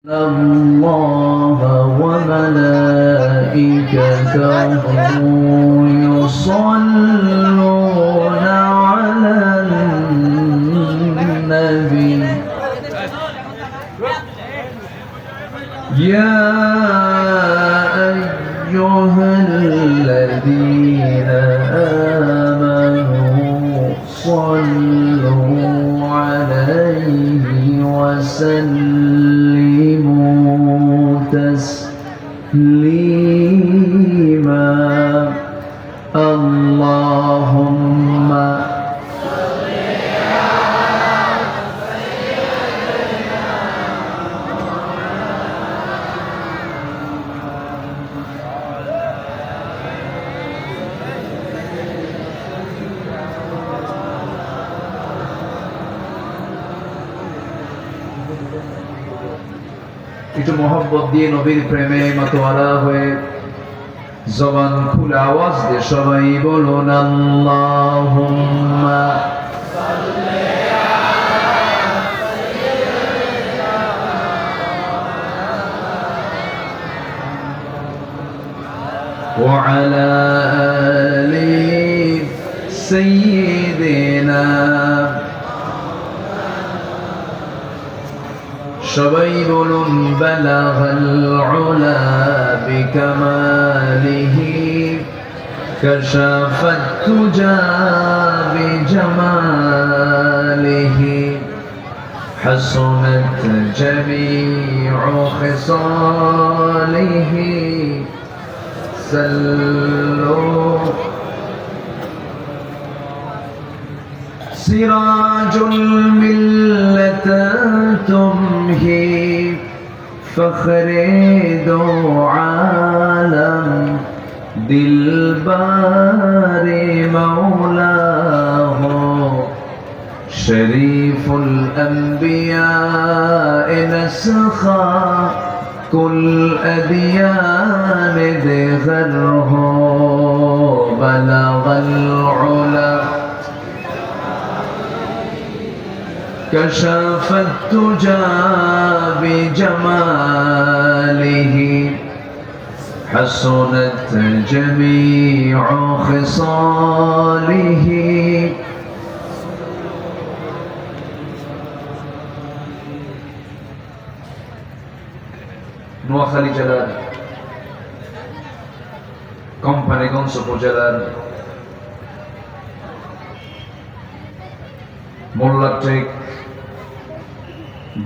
الله وملائكته يصلون على النبي يا أيها الذين آمنوا صلوا عليه وسلموا تسليما اللهم একটু মোহব্বত দিয়ে নবীর প্রেমে মাতোয়ারা হয়ে জবান খুলে আওয়াজ দিয়ে সবাই বলুন আল্লাহুম্মা সাল্লি আলা সাইয়্যিদিনা ওয়া আলা আলি সাইয়্যিদিনা সবাই বলুন বালাগাল উলা বিকামালিহি কাশাফাত তুজা বিজামালিহি হাসনাত জামিউ খিসালিহি সাল্লু সিরাজুল মিল্লাত تمهي فخر دو عالم دلبار مولاه شريف الأنبياء نسخا كل أديان دغره بلغ العلا كشف التجى بجماله حسنت جميع خصاله নোয়াখালী জেলার কোম্পানিগঞ্জ উপজেলার মোল্লাটেক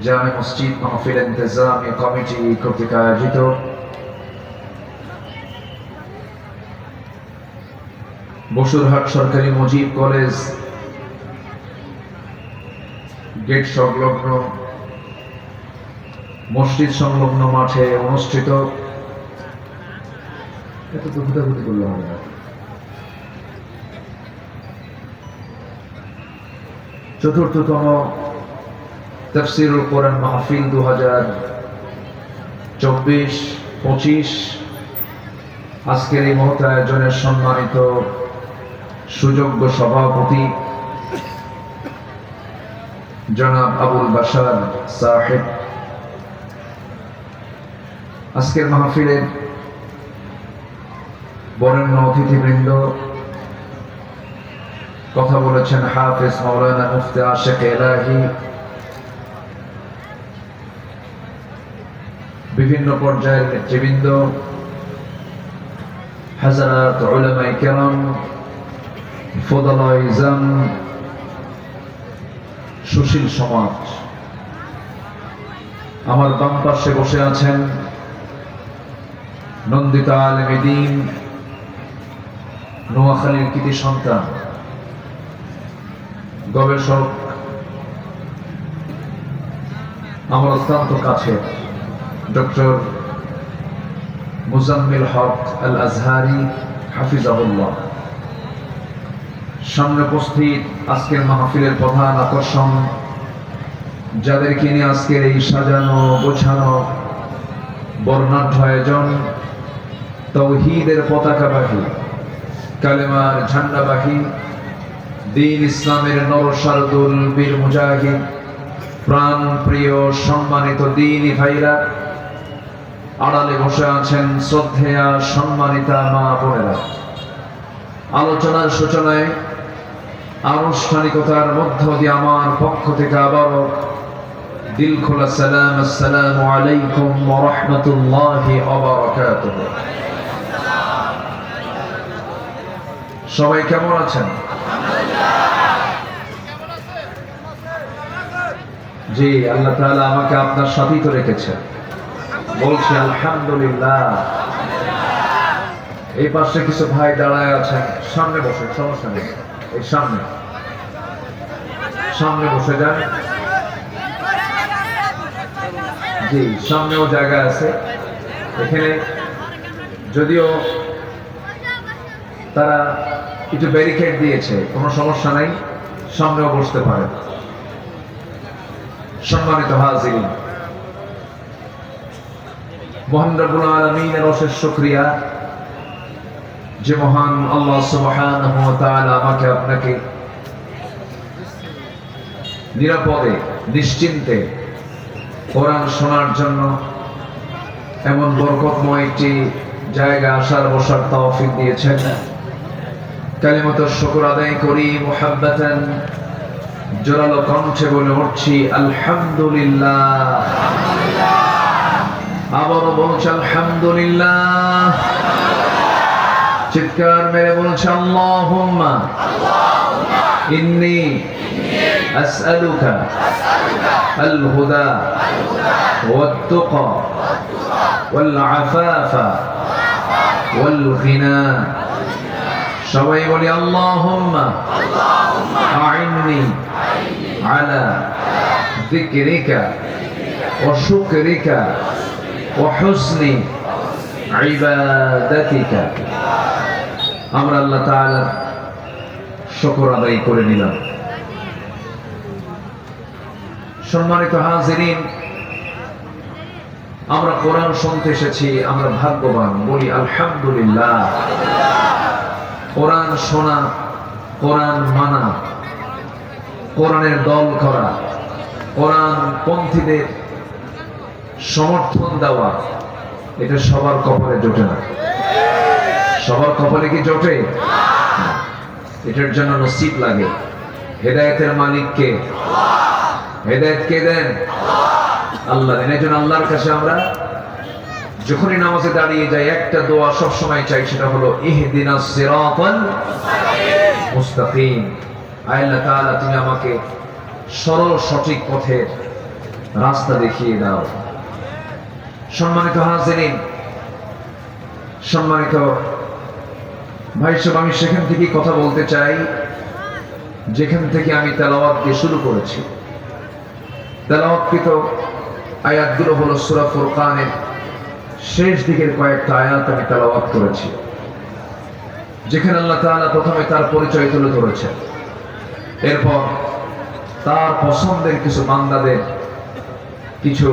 জামে মসজিদ মাহফিল ইন্তেজামি কমিটি কর্তৃক আয়োজিত বসুরহাট সরকারি মুজিব কলেজ গেট সংলগ্ন মসজিদ সংলগ্ন মাঠে অনুষ্ঠিত এত তো ঘুটাঘুটি করলে হবে না চতুর্থতম তাফসীরুল কোরআন মাহফিল 2024-25 আজকের এই মহৎ আয়োজনের সম্মানিত সুযোগ্য সভাপতি জনাব আবুল বাশার সাহেব, আজকের মাহফিলের বরেণ্য অতিথিবৃন্দ, কথা বলেছেন হাফেজ মাওলানা মুফতি আশিক এলাহি, বিভিন্ন পর্যায়ের নেতৃবৃন্দ, হাজারাত উলামায়ে কেরাম, ফুদালায়ে ইজাম, সুশীল সমাজ। আমার বাম পাশে বসে আছেন নন্দিত আলেমে দ্বীন, নোয়াখালীর কৃতি সন্তান, গবেষক, আমার অত্যন্ত কাছে ডক্টর মুজাম্মিল হক আল আজহারি হাফিজাহুল্লাহ। সামনে উপস্থিত আজকের মাহফিলের প্রধান আকর্ষণ, যাদেরকে নিয়ে আজকের এই সাজানো গোছানো বর্ণাঢ্য আয়োজন, তাওহীদের পতাকাবাহী, কালেমার ঝান্ডাবাহী, দ্বীন ইসলামের নরসারদুল বীর মুজাহিদ প্রাণ প্রিয় সম্মানিত দ্বীনি ভাইরা, আড়ালে বসে আছেন শ্রদ্ধেয়া সম্মানিতা মা বোনেরা, আলোচনার সূচনায় আনুষ্ঠানিকতার মধ্য দিয়ে আমার পক্ষ থেকে আবারও দিল খোলা সালাম, আসসালামু আলাইকুম ওয়া রাহমাতুল্লাহি ওয়া বারাকাতুহু। সবাই কেমন আছেন? জি, আল্লাহ তাআলা আমাকে আপনার সাথেই তো রেখেছেন, বলছি আলহামদুলিল্লাহ। এই পাশে কিছু ভাই দাঁড়ায় আছেন, সামনে বসে, সমস্যা নেই, এই সামনে সামনে বসে যান। জি, সামনেও জায়গা আছে এখানে, যদিও তারা একটু ব্যারিকেড দিয়েছে, কোনো সমস্যা নাই, সামনেও বসতে পারে। সম্মানিত হাজিরিন, মহান রব্বুল আলামিনের অশেষ শুকরিয়া যে মহান আল্লাহ সুবহানাহু ওয়া তাআলা আমাকে আপনাকে নিরাপদে নিশ্চিন্তে কোরআন শোনার জন্য এমন বরকতময় একটি জায়গা আসার বসার তৌফিক দিয়েছেন। কালিমাতুশ শুকর আদায় করি মুহাব্বাতান, জোরালো কণ্ঠে বলে উঠছি আলহামদুলিল্লাহ। আবারও বলছি আলহামদুলিল্লাহ। চিৎকার মেরে বলছে আল্লাহুম্মা ইন্নী আসআলুকা আল হুদা ওয়াত তুকা ওয়াল আফাফা ওয়াল গিনা। সবাই বলি আল্লাহুম্মা আইন্নি আলা যিকরিকা ওয়া শুকরিকা ওয়া হুসনি ইবাদাতিকা। আমরা আল্লাহ তাআলার শুকর আদায় করে নিলাম। সম্মানিত হাজিরিন, আমরা কোরআন শুনতে এসেছি, আমরা ভাগ্যবান, বলি আলহামদুলিল্লাহ। কোরআন শোনা, কোরআন মানা, কোরআনের দল করা, কোরআন পন্থীদের সমর্থন দেওয়া, এটা সবার কপালে জোটে না। সবার কপালে কি জোটে? এটার জন্য নসিব লাগে। হেদায়েতের মালিক কে? হেদায়েত কে দেন? আল্লাহ দেন। এই জন্য আল্লাহর কাছে আমরা যখনই নামাজে দাঁড়িয়ে যাই একটা দোয়া সবসময় চাই, সেটা হলো ইহদিনাস সিরাতাল মুস্তাকিম। আল্লাহ তাআলা তুমি আমাকে সরল সঠিক পথের রাস্তা দেখিয়ে দাও। সম্মানিত হাজিরিন, সম্মানিত ভাই সব, আমি সেখান থেকে কথা বলতে চাই যেখান থেকে আমি তেলাওয়াত দিয়ে শুরু করেছি। তেলাওয়াতকৃত আয়াতগুলো হলো সূরা ফুরকানের শেষ দিকের কয়েকটা আয়াত আমি তেলাওয়াত করেছি, যেখানে আল্লাহ তাআলা প্রথমে তার পরিচয় তুলে ধরেছেন, এরপর তার পছন্দের কিছু বান্দাদের কিছু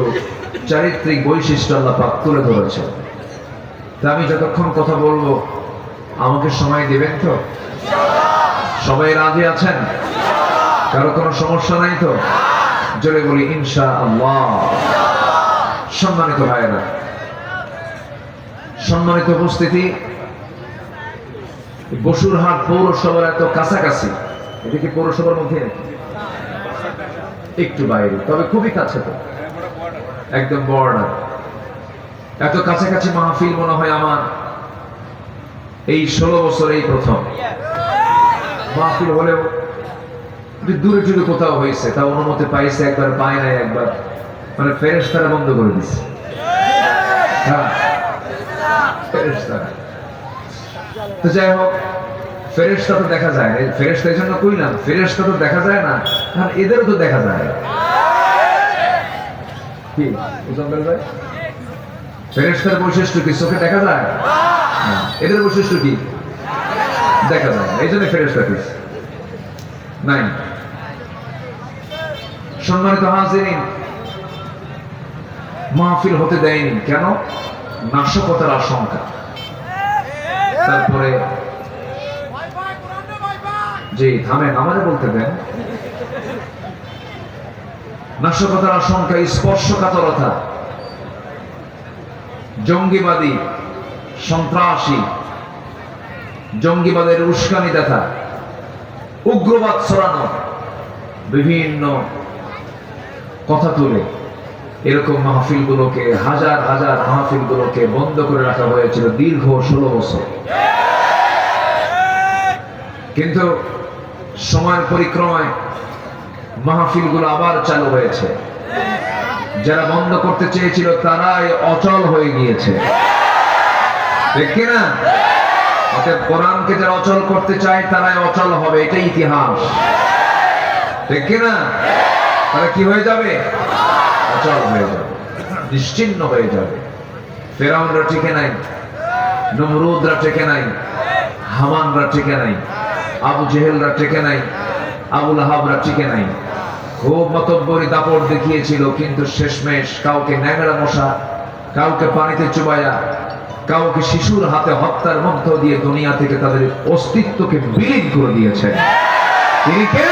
চারিত্রিক বৈশিষ্ট্য আল্লাহ পাক তুলে ধরেছেন। তা আমি যতক্ষণ কথা বলবো আমাকে সময় দেবেন তো? সবাই রাজি আছেন? কারো কোনো সমস্যা নাই তো? জোরে বলি ইনশাআল্লাহ। সম্মানিত ভাইয়েরা, সম্মানিত উপস্থিতি, বসুরহাট পৌরসভার এত কাছাকাছি, এটা কি পৌরসভার মধ্যে নাকি? একটু বাইরে, তবে খুবই কাছে, তো একদম বর্ডার। এত কাছাকাছি মাহফিল মনে হয় আমার এই 16 বছর এই প্রথম। মাহফিল হলেও দূরে যদি কোথাও হয়েছে, তা অনুমতি পাইছে একবার, পায় নাই একবার, মানে ফেরেশতারা বন্ধ করে দিচ্ছে। হ্যাঁ, ফেরেশতারা। তো যাই হোক, ফেরেশতা তো দেখা যায়, ফেরেশতা এই জন্য কইলাম, ফেরেশতা তো দেখা যায় না, আর এদেরও তো দেখা যায়। কি বুঝলেন ভাই? ফেরেশতার বৈশিষ্ট্য কি চোখে দেখা যায়? এদের বৈশিষ্ট্য কি? দেখা যায়। এই জন্য ফেরেশতা কি নাই। সম্মানিত হাজিরিন, মাহফিল হতে দেয়নি কেন? নাশকতার আশঙ্কা। তারপরে জি থামেন, আমারে বলতে দেন। নাশকতার আশঙ্কা, স্পর্শকাতরতা, জঙ্গিবাদী, সন্ত্রাসী, জঙ্গিবাদের উস্কানি দেখা, উগ্রবাদ ছড়ানো, বিভিন্ন কথা তুলে এরকম মাহফিলগুলোকে, হাজার হাজার মাহফিলগুলোকে বন্ধ করে রাখা হয়েছিল দীর্ঘ 16 বছর। কিন্তু সময়ের পরিক্রমায় মাহফিলগুলো আবার চালু হয়েছে। যারা বন্ধ করতে চেয়েছিল তারাই অচল হয়ে গিয়েছে, ঠিক কিনা? অতএব কোরআনকে যারা অচল করতে চায় তারাই অচল হবে, এটাই ইতিহাস, ঠিক কিনা? তারা কি হয়ে যাবে? অচল হয়ে যাবে, নিশ্চিহ্ন হয়ে যাবে। ফেরাউনরা টিকে নাই, নমরুদরা টিকে নাই, হামানরা টিকে নাই, আবু জেহেলরা টিকে নাই, আবু লাহাবরা টিকে নাই। খুব মতব্বরি দাপট দেখিয়েছিল, কিন্তু শেষমেশ কাউকে ন্যাংরা মশা, কাউকে পানিতে চুবাইয়া, কাউকে শিশুর হাতে হত্যার মধ্য দিয়ে দুনিয়া থেকে তাদের অস্তিত্বকে বিলীন করে দিয়েছে। তিনি কে?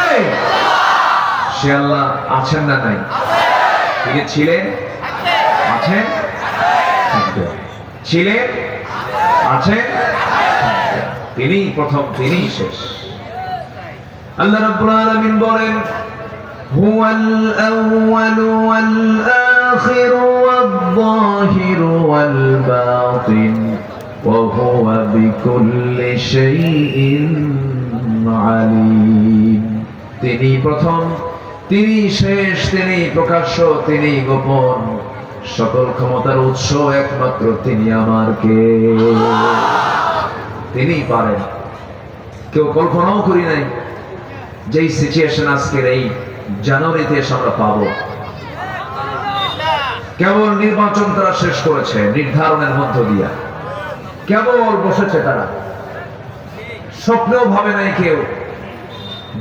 সে আল্লাহ আছেন না নাই? তিনি ছিলেন, আছেন, ছিলেন, আছেন, তিনি প্রথম, তিনি শেষ। আল্লাহ রাব্বুল আলামিন বলেন, হুয়াল আউয়ালু ওয়াল আখিরু ওয়াল যাহিরু ওয়াল বাতিন ওয়া হুয়া বিকুল্লি শাইইন আলীম। তিনি প্রথম, তিনি শেষ, তিনি প্রকাশ্য, তিনি গোপন, সকল ক্ষমতার উৎস একমাত্র তিনি আমার কে। তিনি পারেন। কেউ কল্পনাও করি নাই যেই সিচুয়েশন আজকের এই জানুয়ারিতে আমরা পাবো। কেবল নির্বাচন তারা শেষ করেছে, নির্ধারণের মধ্য দিয়া কেবল বসেছে তারা। স্বপ্নেও ভাবে নাই কেউ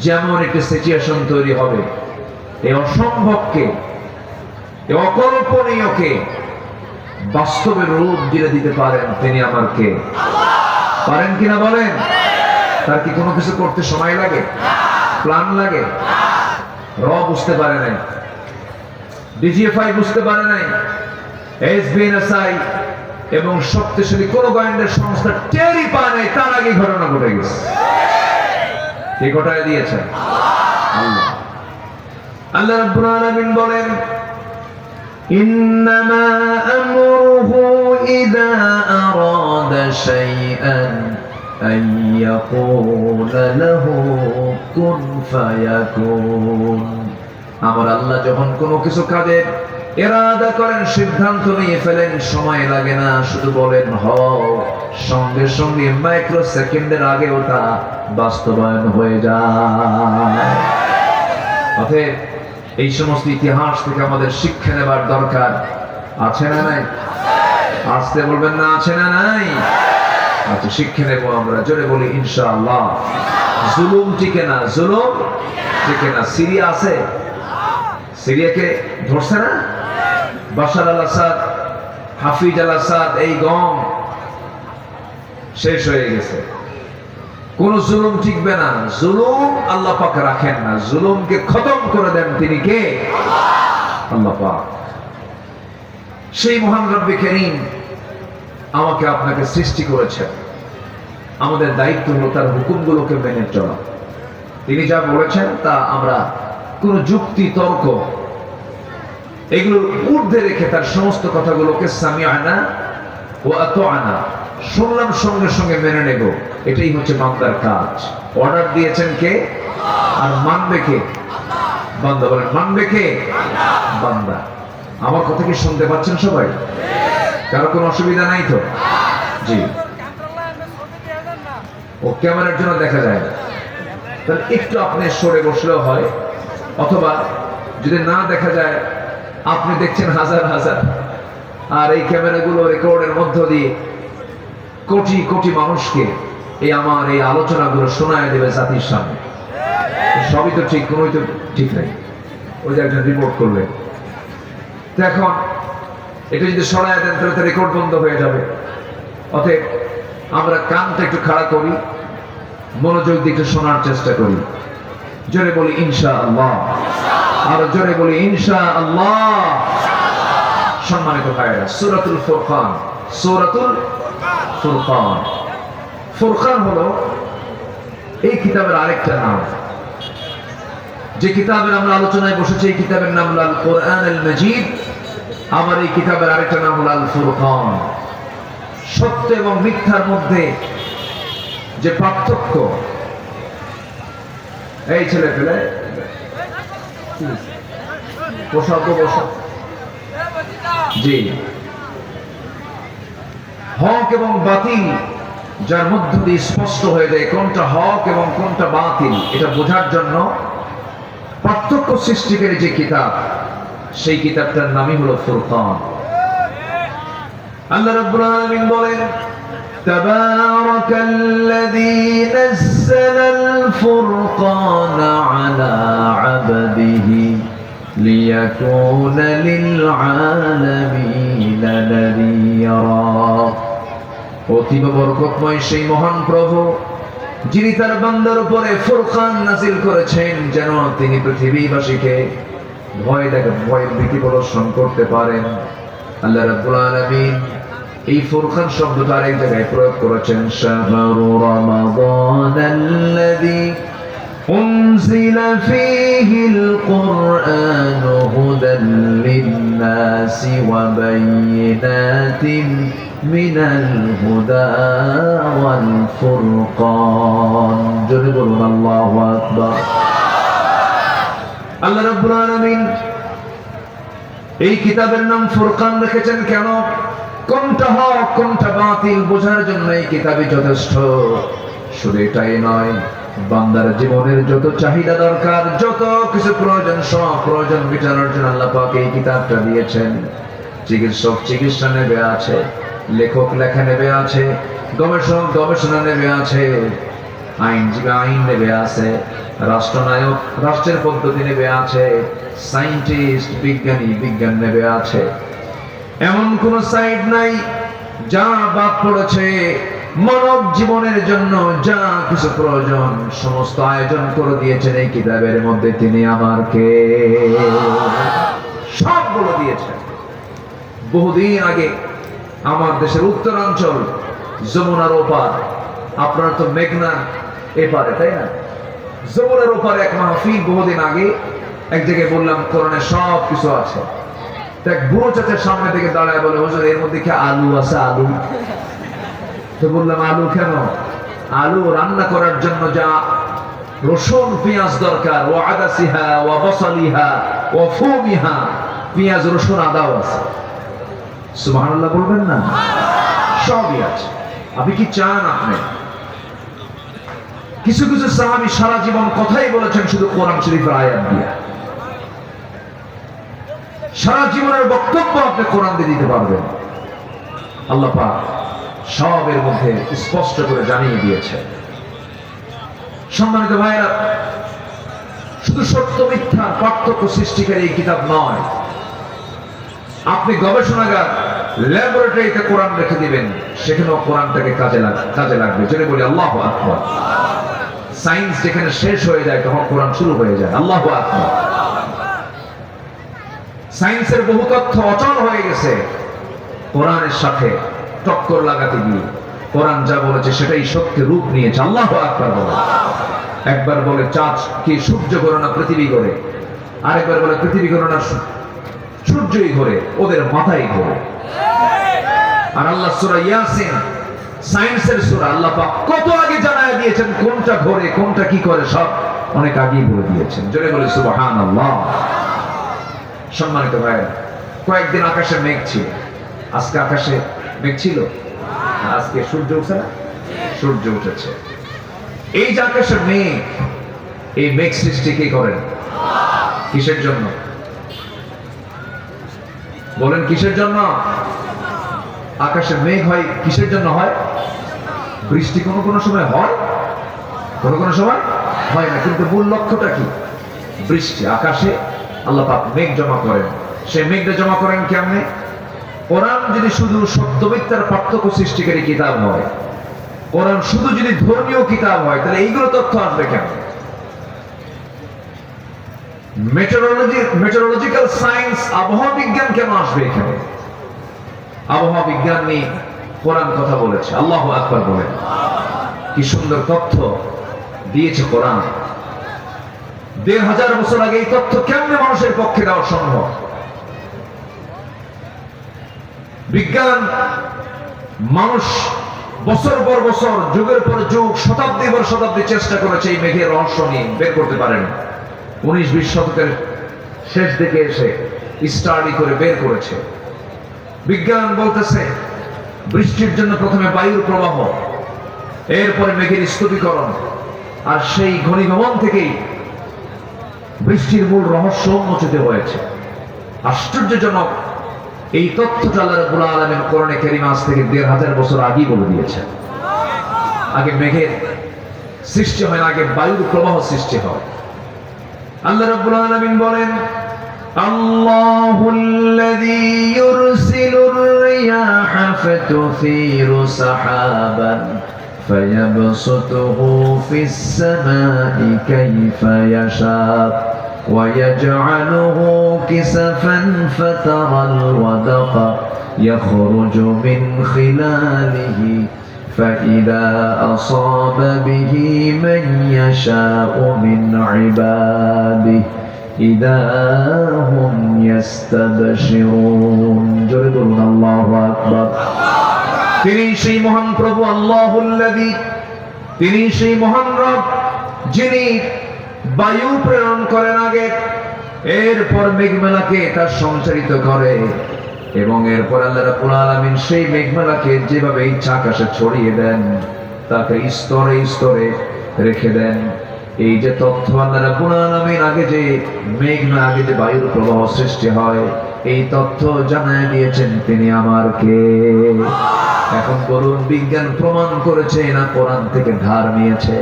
যেমন একটি সিচুয়েশন তৈরি হবে। এই অসম্ভবকে, এই অকল্পনীয়কে বাস্তবের রূপ দিয়ে দিতে পারেন তিনি আমার কে। পারেন কিনা বলেন? তার কি কোনো কিছু করতে সময় লাগে, প্ল্যান লাগে? র বুঝতে পারে নাই, ডিজিএফআই বুঝতে পারে নাই, এসবিএনএসআই এবং শক্তিশালী কোন গোয়েন্দা সংস্থা টেরই পায় নাই, তার আগে ঘটনা ঘটে গেছে। কে ঘটায় দিয়েছেন? আল্লাহ। আল্লাহ রাব্বুল আলামিন বলেন, ইন্নামা আমরুহু ইযা আরাদা শাইআন আন ইয়াকুলা লাহু কুন ফায়াকুন। আমার আল্লাহ যখন কোনো কিছু কাজের ইরাদা করেন, সিদ্ধান্ত নিয়ে ফেলেন, সময় লাগে না, শুধু বলেন হও, সঙ্গে সঙ্গে মাইক্রো সেকেন্ডের আগে ওটা বাস্তবায়ন হয়ে যায়। অতএব এই সমস্ত ইতিহাস থেকে আমাদের শিক্ষা নেবার দরকার আছে না নাই? আসতে বলবেন না, আছে না নাই? আচ্ছা, শিক্ষা নেব আমরা, জোরে বলি ইনশাআল্লাহ। জুলুম টিকে না, জুলুম টিকে না। সিরিয়া আছে, সিরিয়াকে ধরছে না বাশার আল আসাদ, হাফিজ আল আসাদ, এই গম শেষ হয়ে গেছে। কোন জুলুম টিকবে না, জুলুম আল্লাহ পাক রাখেন না, জুলুমকে খতম করে দেন তিনি কে? আল্লাহ পাক। সেই মহান রব্বে কারীম আমাকে আপনাকে সৃষ্টি করেছেন, আমাদের দায়িত্ব হলো তার হুকুমগুলোকে মেনে চলা। তিনি যা বলেছেন তা আমরা কোন যুক্তি তর্ক এগুলো ঊর্ধ্বে রেখে তার সমস্ত কথাগুলোকে সামিআনা ওয়া আতাআনা, শুনলাম সঙ্গে সঙ্গে মেনে নেব, এটাই হচ্ছে বান্দার কাজ। অর্ডার দিয়েছেন কে আর মানবে কে? বান্দা। বলেন মানবে কে? বান্দা। আমার কথা কি শুনতে পাচ্ছেন সবাই? কারো কোনো অসুবিধা নাই তো? জি। ও ক্যামেরার জন্য দেখা যায় না, তাহলে একটু আপনি সরে বসলেও হয়, অথবা যদি না দেখা যায় আপনি দেখছেন হাজার হাজার, আর এই ক্যামেরাগুলো রেকর্ডের মধ্য দিয়ে কোটি কোটি মানুষকে এই আমার এই আলোচনাগুলো শোনায় দেবে জাতির সামনে। সবই তো ঠিক, কোনোই তো ঠিক নাই। ওই যে একজন রিপোর্ট করলেন, তো এখন এটা যদি সরায় দেন তাহলে তো রেকর্ড বন্ধ হয়ে যাবে। অতএব আমরা কানটা একটু খাড়া করি, মনোযোগ দিয়ে একটু শোনার চেষ্টা করি, জোরে বলি ইনশাআল্লাহ। আর জোরে বলি ইনশাআল্লাহ। সম্মানিত ভাইরা, সূরাতুল ফুরকান, সূরাতুল ফুরকান। ফুরকান হলো এই কিতাবের আরেকটা নাম। যে কিতাবের আমরা আলোচনায় বসেছি এই কিতাবের নাম হলো আল কোরআন আল মাজিদ। আমার এই কিতাবের আরেকটা নাম হলো আল ফুরকান। সত্য এবং মিথ্যার মধ্যে যে পার্থক্য, এই ছেলে পেলে জি, হক এবং বাতিল যার মধ্য দিয়ে স্পষ্ট হয়ে যায় কোনটা হক এবং কোনটা বাতিল, এটা বোঝার জন্য পার্থক্য সৃষ্টিকারী যে কিতাব, সেই কিতাবটার নামই হলো ফুরকান। আল্লাহ রাব্বুল আলামিন বলেন তাবারাকাল্লাযী নাযালাল ফুরকানা আলা আবদিহি লিয়াকুনা লিল আলামিনা নাযীরা। অতীব বরকতময় সেই মহান প্রভু যিনি তার বান্দার উপরে ফুরকান নাযিল করেছেন যেন তিনি পৃথিবীবাসীকে ভয় ভীতি প্রদর্শন করতে পারেন। আল্লাহ রাব্বুল আলামিন এই ফুরকান শব্দটা আরেক জায়গায় প্রয়োগ করেছেন শাহরু রমাদানাল্লাযী উনজিলা ফীহিল কুরআনু হুদাল লিন-নাসি ওয়া বায়িনাতিন মিনাল হুদা ওয়াল ফুরকান। জোরে বলুন আল্লাহু আকবার। আল্লাহ রাব্বুল আলামিন এই কিতাবের নাম ফুরকান রেখেছেন কেন? কোনটা হক কোনটা বাতিল বোঝার জন্য এই কিতাবই যথেষ্ট। শুধু এটাই নয়, বান্দার জীবনের যত চাহিদা দরকার, যত কিছু প্রয়োজন, সব প্রয়োজন মেটানোর জন্য আল্লাহ পাক এই কিতাবটা দিয়েছেন। চিকিৎসক চিকিৎসা নেবে আছে, লেখক লেখা নেবে আছে, গবেষক গবেষণা নেবে আছে, আইনজীবী আইন নেবে আছে, রাষ্ট্রনায়ক রাষ্ট্রের পদ্ধতি নেবে আছে, সায়েন্টিস্ট বিজ্ঞানী বিজ্ঞান নেবে আছে। এমন কোন সাইড নাই যা বাদ পড়েছে। মানব জীবনের জন্য যা কিছু প্রয়োজন সমস্ত আয়োজন করে দিয়েছেন এই কিতাবের মধ্যে। তিনি আমাকে সব বলে দিয়েছেন। বহুদিন আগে আমার দেশের উত্তরাঞ্চল যমুনার ওপার, আপনারা তো মেঘনা এপারে তাই না, যমুনার ওপারে এক মাহফিল বহুদিন আগে এক জায়গায় বললাম কোরআনে সব কিছু আছে। এক বুড়ো চাচার সামনে থেকে দাঁড়ায় বলে হুজুর এর মধ্যে কি আলু আছে? আলু? তো বললাম আলু কেন? আলু রান্না করার জন্য যা রসুন পেঁয়াজ দরকার, ও আদাসিহা ও বসালিহা ও ফুমিহা, পেঁয়াজ রসুন আদাও আছে। সুবহানাল্লাহ বলবেন না? সবই আছে। আপনি কি চান? আপনি কিছু কিছু সাহাবী সারা জীবন কথাই বলেছেন শুধু কোরআন শরীফের আয়াত দিয়ে। সারা জীবনের বক্তব্য আপনি কোরআন দিয়ে দিতে পারবেন। আল্লাহ পাক সবের মধ্যে স্পষ্ট করে জানিয়ে দিয়েছে। সম্মানিত ভাইরা, শুধু সত্য মিথ্যার পার্থক্য সৃষ্টিকারী এই কিতাব নয়। আপনি গবেষণাগার ল্যাবরেটরিতে কোরআন রেখে দিবেন, সেখানেও কোরআনটাকে কাজে লাগবে। যেটা বলি আল্লাহু আকবার। সায়েন্স যেখানে শেষ হয়ে যায় তখন কোরআন শুরু হয়ে যায়। আল্লাহু আকবার। সায়েন্সের বহু তথ্য অচল হয়ে গেছে কোরআনের সাথে টক্কর লাগাতে গিয়ে। কোরআন যা বলেছে সেটাই সত্যের রূপ নিয়েছে। আল্লাহু আকবার বলে। একবার বলে চাঁদ কি সূর্য ঘোরে না পৃথিবী ঘোরে, আরেকবার বলে পৃথিবী ঘোরে না সূর্যই ঘোরে, ওদের মাথায় ঘোরে। আর আল্লাহ সূরা ইয়াসিন সায়েন্সের সূরা, আল্লাহ পাক কত আগে জানায় দিয়েছেন কোনটা ঘোরে কোনটা কি করে, সব অনেক আগেই বলে দিয়েছেন। জোরে বলে সুবহানাল্লাহ। সম্মানিত ভাইরা, কয়েকদিন আকাশে মেঘ ছিল। আজকে আকাশে মেঘ ছিল? আজকে সূর্য উঠছে না? সূর্য উঠেছে। এই যে আকাশের মেঘ, এই মেঘ সৃষ্টি কে করেন? কিসের জন্য বলেন? কিসের জন্য আকাশের মেঘ হয়? কিসের জন্য হয়? বৃষ্টি কোনো কোনো সময় হয়, কোনো কোনো সময় হয় না, কিন্তু মূল লক্ষ্যটা কি? বৃষ্টি। আকাশে আল্লাহ পাক মেঘ জমা করেন। সেই মেঘটা জমা করেন কেমনে? কোরআন যদি শুধু সত্য মিথ্যার পার্থক্য সৃষ্টিকারী কিতাব হয়, কোরআন শুধু যদি ধর্মীয় কিতাব হয়, তাহলে এইগুলো তথ্য আসবে কেন? মেটেরোলজিক্যাল সায়েন্স, আবহাওয়া বিজ্ঞান কেন আসবে এখানে? আবহাওয়া বিজ্ঞান নিয়ে কোরআন কথা বলেছে। আল্লাহু আকবার বলেন। কি সুন্দর তথ্য দিয়েছে কোরআন। ১৫০০ বছর আগে এই তথ্য কেমনে মানুষের পক্ষে দেওয়া সম্ভব? বিজ্ঞান, মানুষ বছর পর বছর, যুগের পর যুগ, শতাব্দী পর শতাব্দী চেষ্টা করেছে এই মেঘের রহস্য নিয়ে, বের করতে পারেন। 19-20 শতকের শেষ দিকে এসে স্টাডি করে বের করেছে। বিজ্ঞান বলতেছে বৃষ্টির জন্য প্রথমে বায়ুর প্রবাহ, এরপরে মেঘের স্তূপীকরণ, আর সেই ঘনীভবন থেকেই বৃষ্টির মূল রহস্য উন্মোচিত হয়েছে। আশ্চর্যজনক এই তথ্যটা আল্লাহ রাব্বুল আলামিন কোরআনে কারীম আজ থেকে ১৫০০ বছর আগেই বলে দিয়েছেন। আগে মেঘের সৃষ্টি হয় না, আগে বায়ুর প্রবাহ সৃষ্টি হয়। আল্লাহ রাব্বুল আলামিন বলেন, আল্লাহুল্লাযী ইউরসিলুর রিয়াহা ফাতুসিরু সাহাবান ফায়াবসুতুহু ফিস সামাই কাইফা ইয়াশা ويجعله كسفا فترى الودق يخرج من خلاله فإذا أصاب به من يشاء من عباده إذا هم يستبشرون جربون الله أكبر তিনি সেই মহান প্রভু আল্লাহুল্লাযী, তিনি সেই মহান রব যিনি বায়ু প্রেরণ করেন আগে, এরপর মেঘমেলাকে তার সঞ্চারিত করে, এবং এরপর আল্লাহ রাব্বুল আলামিন সেই মেঘমেলাকে যেভাবে ইচ্ছা আকাশে ছড়িয়ে দেন, তাকে স্তরে স্তরে রেখে দেন। এই যে তথ্য আল্লাহ রাব্বুল আলামিন আগে যে মেঘনা, আগে যে বায়ুর প্রবাহ সৃষ্টি হয়, এই তথ্য জানায় দিয়েছেন তিনি আমার কে? এখন বলুন, বিজ্ঞান প্রমাণ করেছে না কোরআন থেকে ধার নিয়েছে?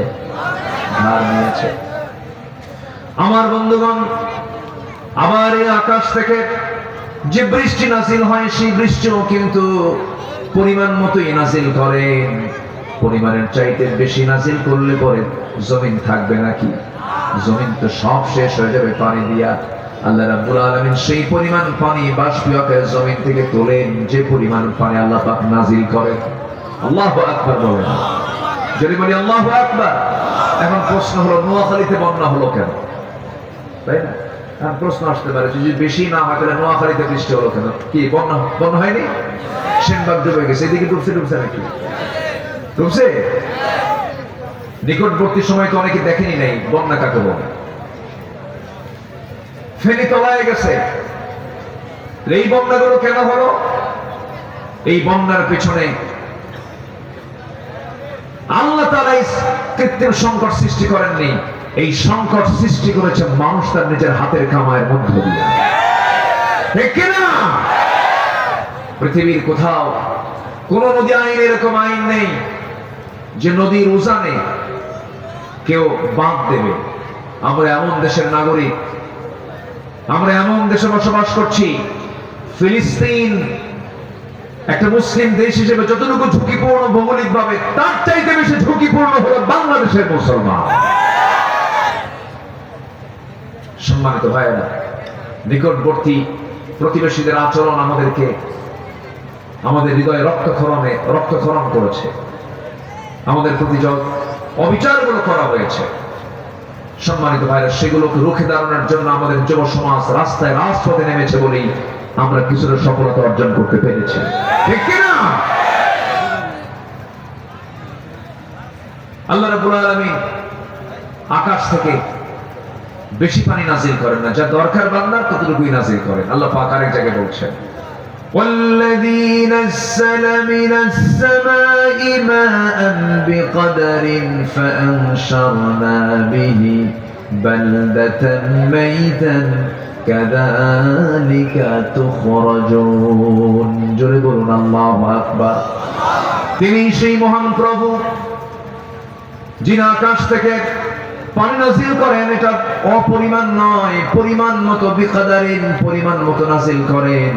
ধার নিয়েছে। আমার বন্ধুগণ, আবার এই আকাশ থেকে যে বৃষ্টি নাজিল হয়, সেই বৃষ্টিও কিন্তু পরিমাণ মতোই নাজিল করেন। পরিমাণের চাইতে বেশি নাজিল করলে পরে জমিন থাকবে নাকি? জমিন তো সব শেষ হয়ে যাবে পানি দিয়া। আল্লাহ রাব্বুল আলামিন সেই পরিমাণ পানি বাষ্পীয় আকারে জমিন থেকে তোলেন, যে পরিমাণ পানি আল্লাহ পাক নাজিল করেন। আল্লাহু আকবার বলেন। যদি বলি আল্লাহু আকবার। এখন প্রশ্ন হলো, নোয়াখালীতে বন্যা হলো কেন? তাই না? এখন প্রশ্ন আসতে পারে, যদি বেশি না হয় তাহলে নোয়াখালীতে বৃষ্টি হলো কেন? কি বন্যা হয়নি? সেনবাগ ডুবে গেছে, এদিকে ডুবছে নাকি? ডুবছে। নিকটবর্তী সময় তো অনেকে দেখেনি নাই বন্যা কাকে বলে। ফেনী তলায় গেছে। এই বন্যাগুলো কেন হলো? এই বন্যার পেছনে আল্লাহ তাআলা কৃত্রিম সংকট সৃষ্টি করেননি। এই সংকট সৃষ্টি করেছে মানুষ তার নিজের হাতের কামাইয়ের মধ্য দিয়ে। ঠিক না? পৃথিবীর কোথাও কোন নদী আইনে এরকম আইন নেই যে নদীর উজানে কেউ বাঁধ দেবে। আমরা এমন দেশের নাগরিক, আমরা এমন দেশে বসবাস করছি, ফিলিস্তিন একটা মুসলিম দেশ হিসেবে যতটুকু ঝুঁকিপূর্ণ ভৌগোলিক ভাবে, তার চাইতে বেশি ঝুঁকিপূর্ণ হলো বাংলাদেশের মুসলমান। সম্মানিত ভাইয়েরা, নিকটবর্তী প্রতিবেশীদের আচরণ আমাদেরকে, আমাদের হৃদয়ে রক্তক্ষরণ করেছে। আমাদের প্রতি অবিচারগুলো করা হয়েছে। সম্মানিত ভাইরা, সেগুলোকে রুখে দাঁড়ানোর জন্য আমাদের যুব সমাজ রাস্তায় রাজপথে নেমেছে বলেই আমরা কিছুটা সফলতা অর্জন করতে পেরেছি। ঠিক কিনা? আল্লাহ রাব্বুল আলামিন আকাশ থেকে বেশি পানি নাজিল করেন না, যা দরকার বান্দার ততটুকুই নাজিল করেন। আল্লাহ পাক আরেক জায়গায় বলছেন, والذي نزل من السماء ماء بقدر فأنشرنا به بلدة ميتا كذلك تخرجون জোরে বলুন আল্লাহু আকবার। তিনি সেই মহান প্রভু যিনি আকাশ থেকে পানি নাজিল করেন, এটা অপরিমাণ নয়, পরিমাণ মতো, বিকাদারিন, পরিমাণ মতো নাজিল করেন।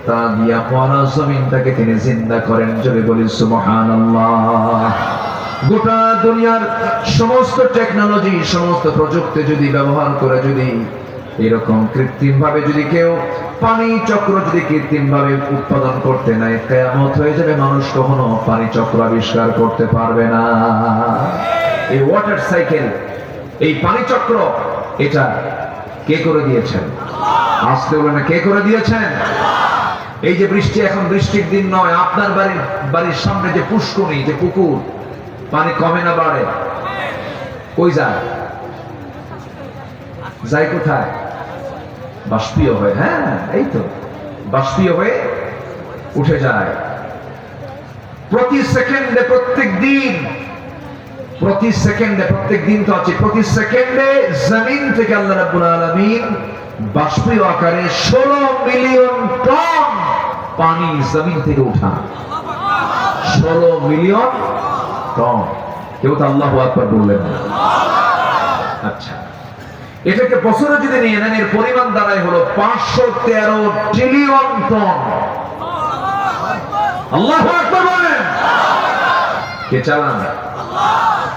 তা দিয়া পড়া জমিনটাকে তিনি জিন্দা করেন। জোরে বলি সুবহানাল্লাহ। গোটা দুনিয়ার সমস্ত টেকনোলজি, সমস্ত প্রযুক্তি যদি ব্যবহার করে যদি এরকম কৃত্রিম ভাবে যদি কেউ পানি চক্র যদি কৃত্রিম ভাবে উৎপাদন করতে নাই, কিয়ামত হয়ে যাবে, মানুষ কখনো পানি চক্র আবিষ্কার করতে পারবে না। এই ওয়াটার সাইকেল, এই পানি চক্র, এটা কে করে দিয়েছেন? আসতে বলে না, কে করে দিয়েছেন? এই যে বৃষ্টি, এখন বৃষ্টির দিন নয়, আপনার বাড়ির সামনে যে পুষ্করণী, যে পুকুর, পানি কমে না বাড়ে? কই যায়? যায় কোথায়? বাষ্পীয় হয়ে। হ্যাঁ, এই তো বাষ্পীয় হয়ে উঠে যায়। প্রতি সেকেন্ডে, প্রত্যেক দিন, প্রতি সেকেন্ডে, প্রত্যেক দিন তো আছে, প্রতি সেকেন্ডে জমিন থেকে আল্লাহ রাব্বুল আলামিন বাষ্পীয় আকারে 16 মিলিয়ন টন পানি জমিন থেকে উঠান। 16 মিলিয়ন টন। কেউ তো আল্লাহু আকবার বললেন না। আচ্ছা, এটাকে বছরে যদি নিয়ে নেন, এর পরিমাণ দাঁড়ায় হলো 513 ট্রিলিয়ন টন। আল্লাহু আকবার বলেন। কে চালান?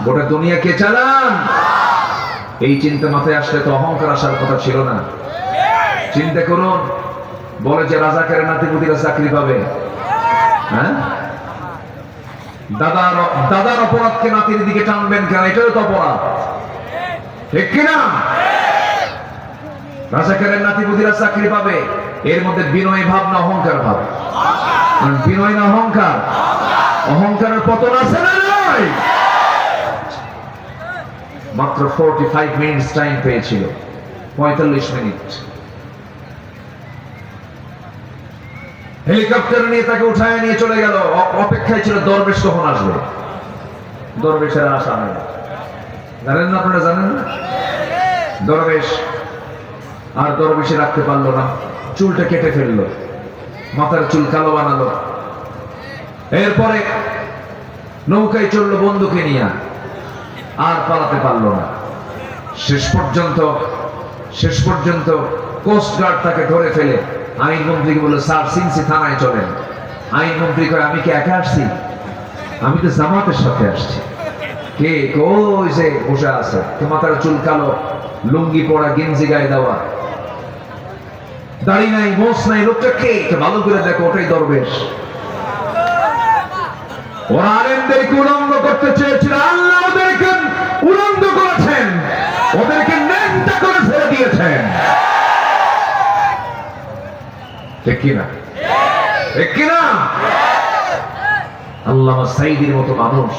গোটা দুনিয়া কে চালান? এই চিন্তা মাথায় আসলে তো অহংকার আসার কথা ছিল না। চিন্তা করুন, বলে যে রাজাকারের নাতিপুতিরা চাকরি পাবে। হ্যাঁ, দাদার অপরাধকে নাতির দিকে টানবেন কেন? এটাও তো অপরাধ, ঠিক কিনা? রাজাকারের নাতিপুতিরা চাকরি পাবে, এর মধ্যে বিনয় ভাব না অহংকার ভাব? বিনয় না অহংকার? অহংকারের পতন আছে না নয়? মাত্র 45 মিনিট টাইম পেয়েছিল, 45 মিনিট। হেলিকপ্টার নিয়ে তাকে উঠায় নিয়ে চলে গেল। অপেক্ষায় ছিল দরবেশ কখন আসবে। দরবেশের আসা নেই, জানেন না? আপনারা জানেন না? দরবেশ আর দরবেশে রাখতে পারলো না, চুলটা কেটে ফেললো, মাথার চুল কালো বানালো। এরপরে নৌকায় চললো বন্দুকে নিয়ে, আর পালাতে পারলো না। শেষ পর্যন্ত কোস্ট গার্ড তাকে ধরে ফেলে আইনমন্ত্রীকে বললো, স্যার সিনসি থানায় চলেন। আইনমন্ত্রী কয়, আমি কি একা আসছি? আমি তো জামাতের সাথে আসছি। কে? কই যে বসে আছে, মাথার চুল কালো, লুঙ্গি পরা, গেঞ্জি গায়ে দেওয়া, দাড়ি নাই, মোছ নাই। লোকটা কে? ভালো করে দেখো, ওটাই দরবেশ। ওরা আলেমদেরকে উলঙ্গ করতে চেয়েছিল, আল্লাহ ওদেরকে উলঙ্গ করেছেন, ওদেরকে ন্যাংটা করে ছেড়ে দিয়েছেন। ঠিক কিনা? ঠিক কিনা? আল্লামা সাঈদীর মতো মানুষ,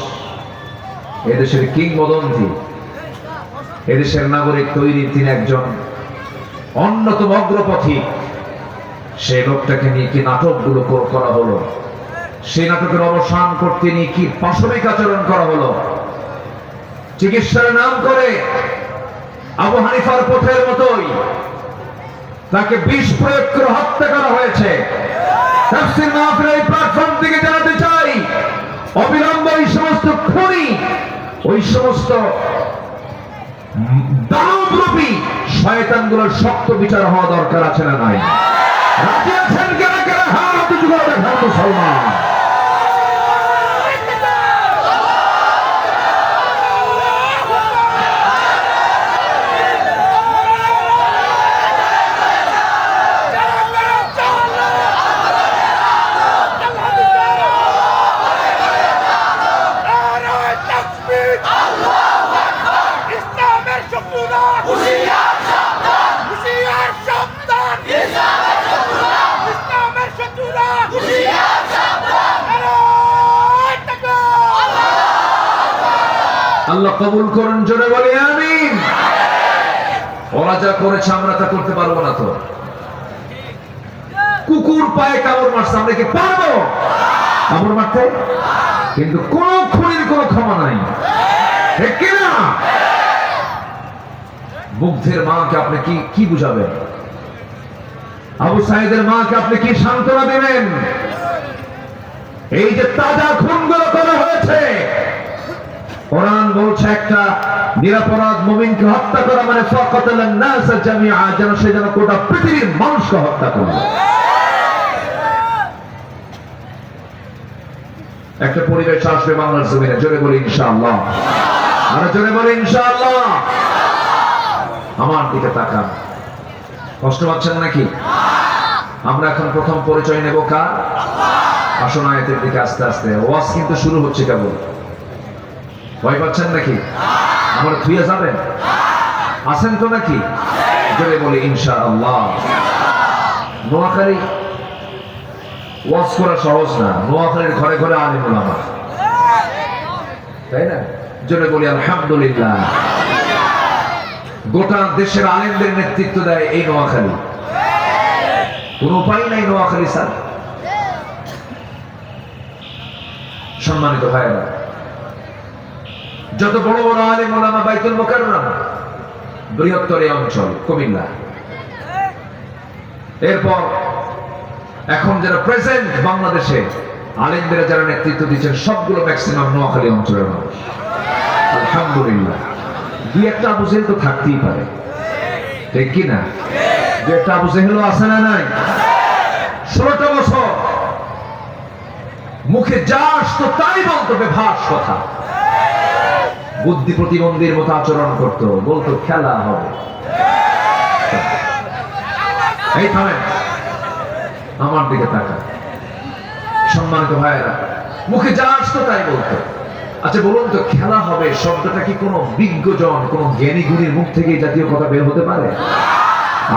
এদেশের কিংবদন্তি, এদেশের নাগরিক তৈরির তিনি একজন অন্যতম অগ্রপথিক। সেই লোকটাকে নিয়ে কি নাটকগুলো করা হলো, সেই নাটকের অবসান করতে নিয়ে কি পাশবিক আচরণ করা হলো। চিকিৎসার নাম করে আবু হানিফার পথের মতোই তাকে বিষ প্রয়োগ করে হত্যা করা হয়েছে। তাফসীর মাহফিলের এই প্ল্যাটফর্ম থেকে জানাতে চাই, অবিলম্বে এই সমস্ত খুনি, ওই সমস্ত দানবরূপী শয়তানগুলোর শক্ত বিচার হওয়া দরকার আছে না নাই? রাজি আছেন কারা কারা? হাত উঁচু করে দেখান মুসলমান। আল্লাহ কবুল করুন, জোরে বলি আমিন। ওরা যা করেছে আমরা তা করতে পারবো না। তো কুকুর পায়ে কামড় মারছে, আমরা কি পারবো কামড় মারতে? কিন্তু কোন খুনির কোন ক্ষমা নাই, ঠিক কিনা? মুগ্ধের মাকে আপনি কি বুঝাবেন? আবু সাঈদের মাকে আপনি কি সান্ত্বনা দেবেন? এই যে তাজা খুনগুলো করা হয়েছে, কোরআন বলছে একটা নিরপরাধ মুমিনকে হত্যা করা মানে ফাকাতালান নাস জামিআ, যেন সে যেন গোটা পৃথিবীর মানুষকে হত্যা করল। একটা পরিবেশ আসবে বাংলার জমিনে, জোরে বলি ইনশাআল্লাহ। আর জোরে বলি ইনশাআল্লাহ। আমার দিকে তাকান, কষ্ট পাচ্ছেন নাকি? আমরা এখন প্রথম পরিচয় নেব কার? আসুন আয়াতের দিকে আস্তে আস্তে। ওয়াজ কিন্তু শুরু হচ্ছে কেবল। ভয় পাচ্ছেন নাকি? আমরা থুয়ে যাবেন? আছেন তো নাকি? জোরে বলি ইনশাআল্লাহ। নোয়াখালী ওয়াজ করা সহজ না। নোয়াখালীর ঘরে ঘরে আলিম ওলামা, তাই না? জোরে বলি আলহামদুলিল্লাহ। গোটা দেশের আলেমদের নেতৃত্ব দেয় এই নোয়াখালী। কোন উপায় নাই নোয়াখালী স্যার। সম্মানিত ভাইয়েরা, যত বড় বড় আলেম ওলামা বাইতুল মুকাররম, বৃহত্তর এই অঞ্চল কুমিল্লা। এরপর এখন যারা প্রেজেন্ট বাংলাদেশে আলেমদের যারা নেতৃত্ব দিচ্ছেন সবগুলো ম্যাক্সিমাম নোয়াখালী অঞ্চলের মানুষ। আলহামদুলিল্লাহ। দুই একটা আবু জেহেল তো থাকতেই পারে, ঠিক কি না? দুই একটা আবু জেহেল আছে না নাই? 16টা বছর মুখে যা আসতো তাই বলতো, বেভাস কথা। বুদ্ধি প্রতিবন্ধীর মতো আচরণ করতো, বলতো খেলা হবে। এই থামেন, আমার দিকে তাকা। সম্মানিত ভাইয়েরা, মুখে যা আসতো তাই বলতো। আচ্ছা বলুন তো, খেলা হবে শব্দটা কি কোনো বিজ্ঞজন, কোনো জ্ঞানী গুণীর মুখ থেকে এই জাতীয় কথা বের হতে পারে?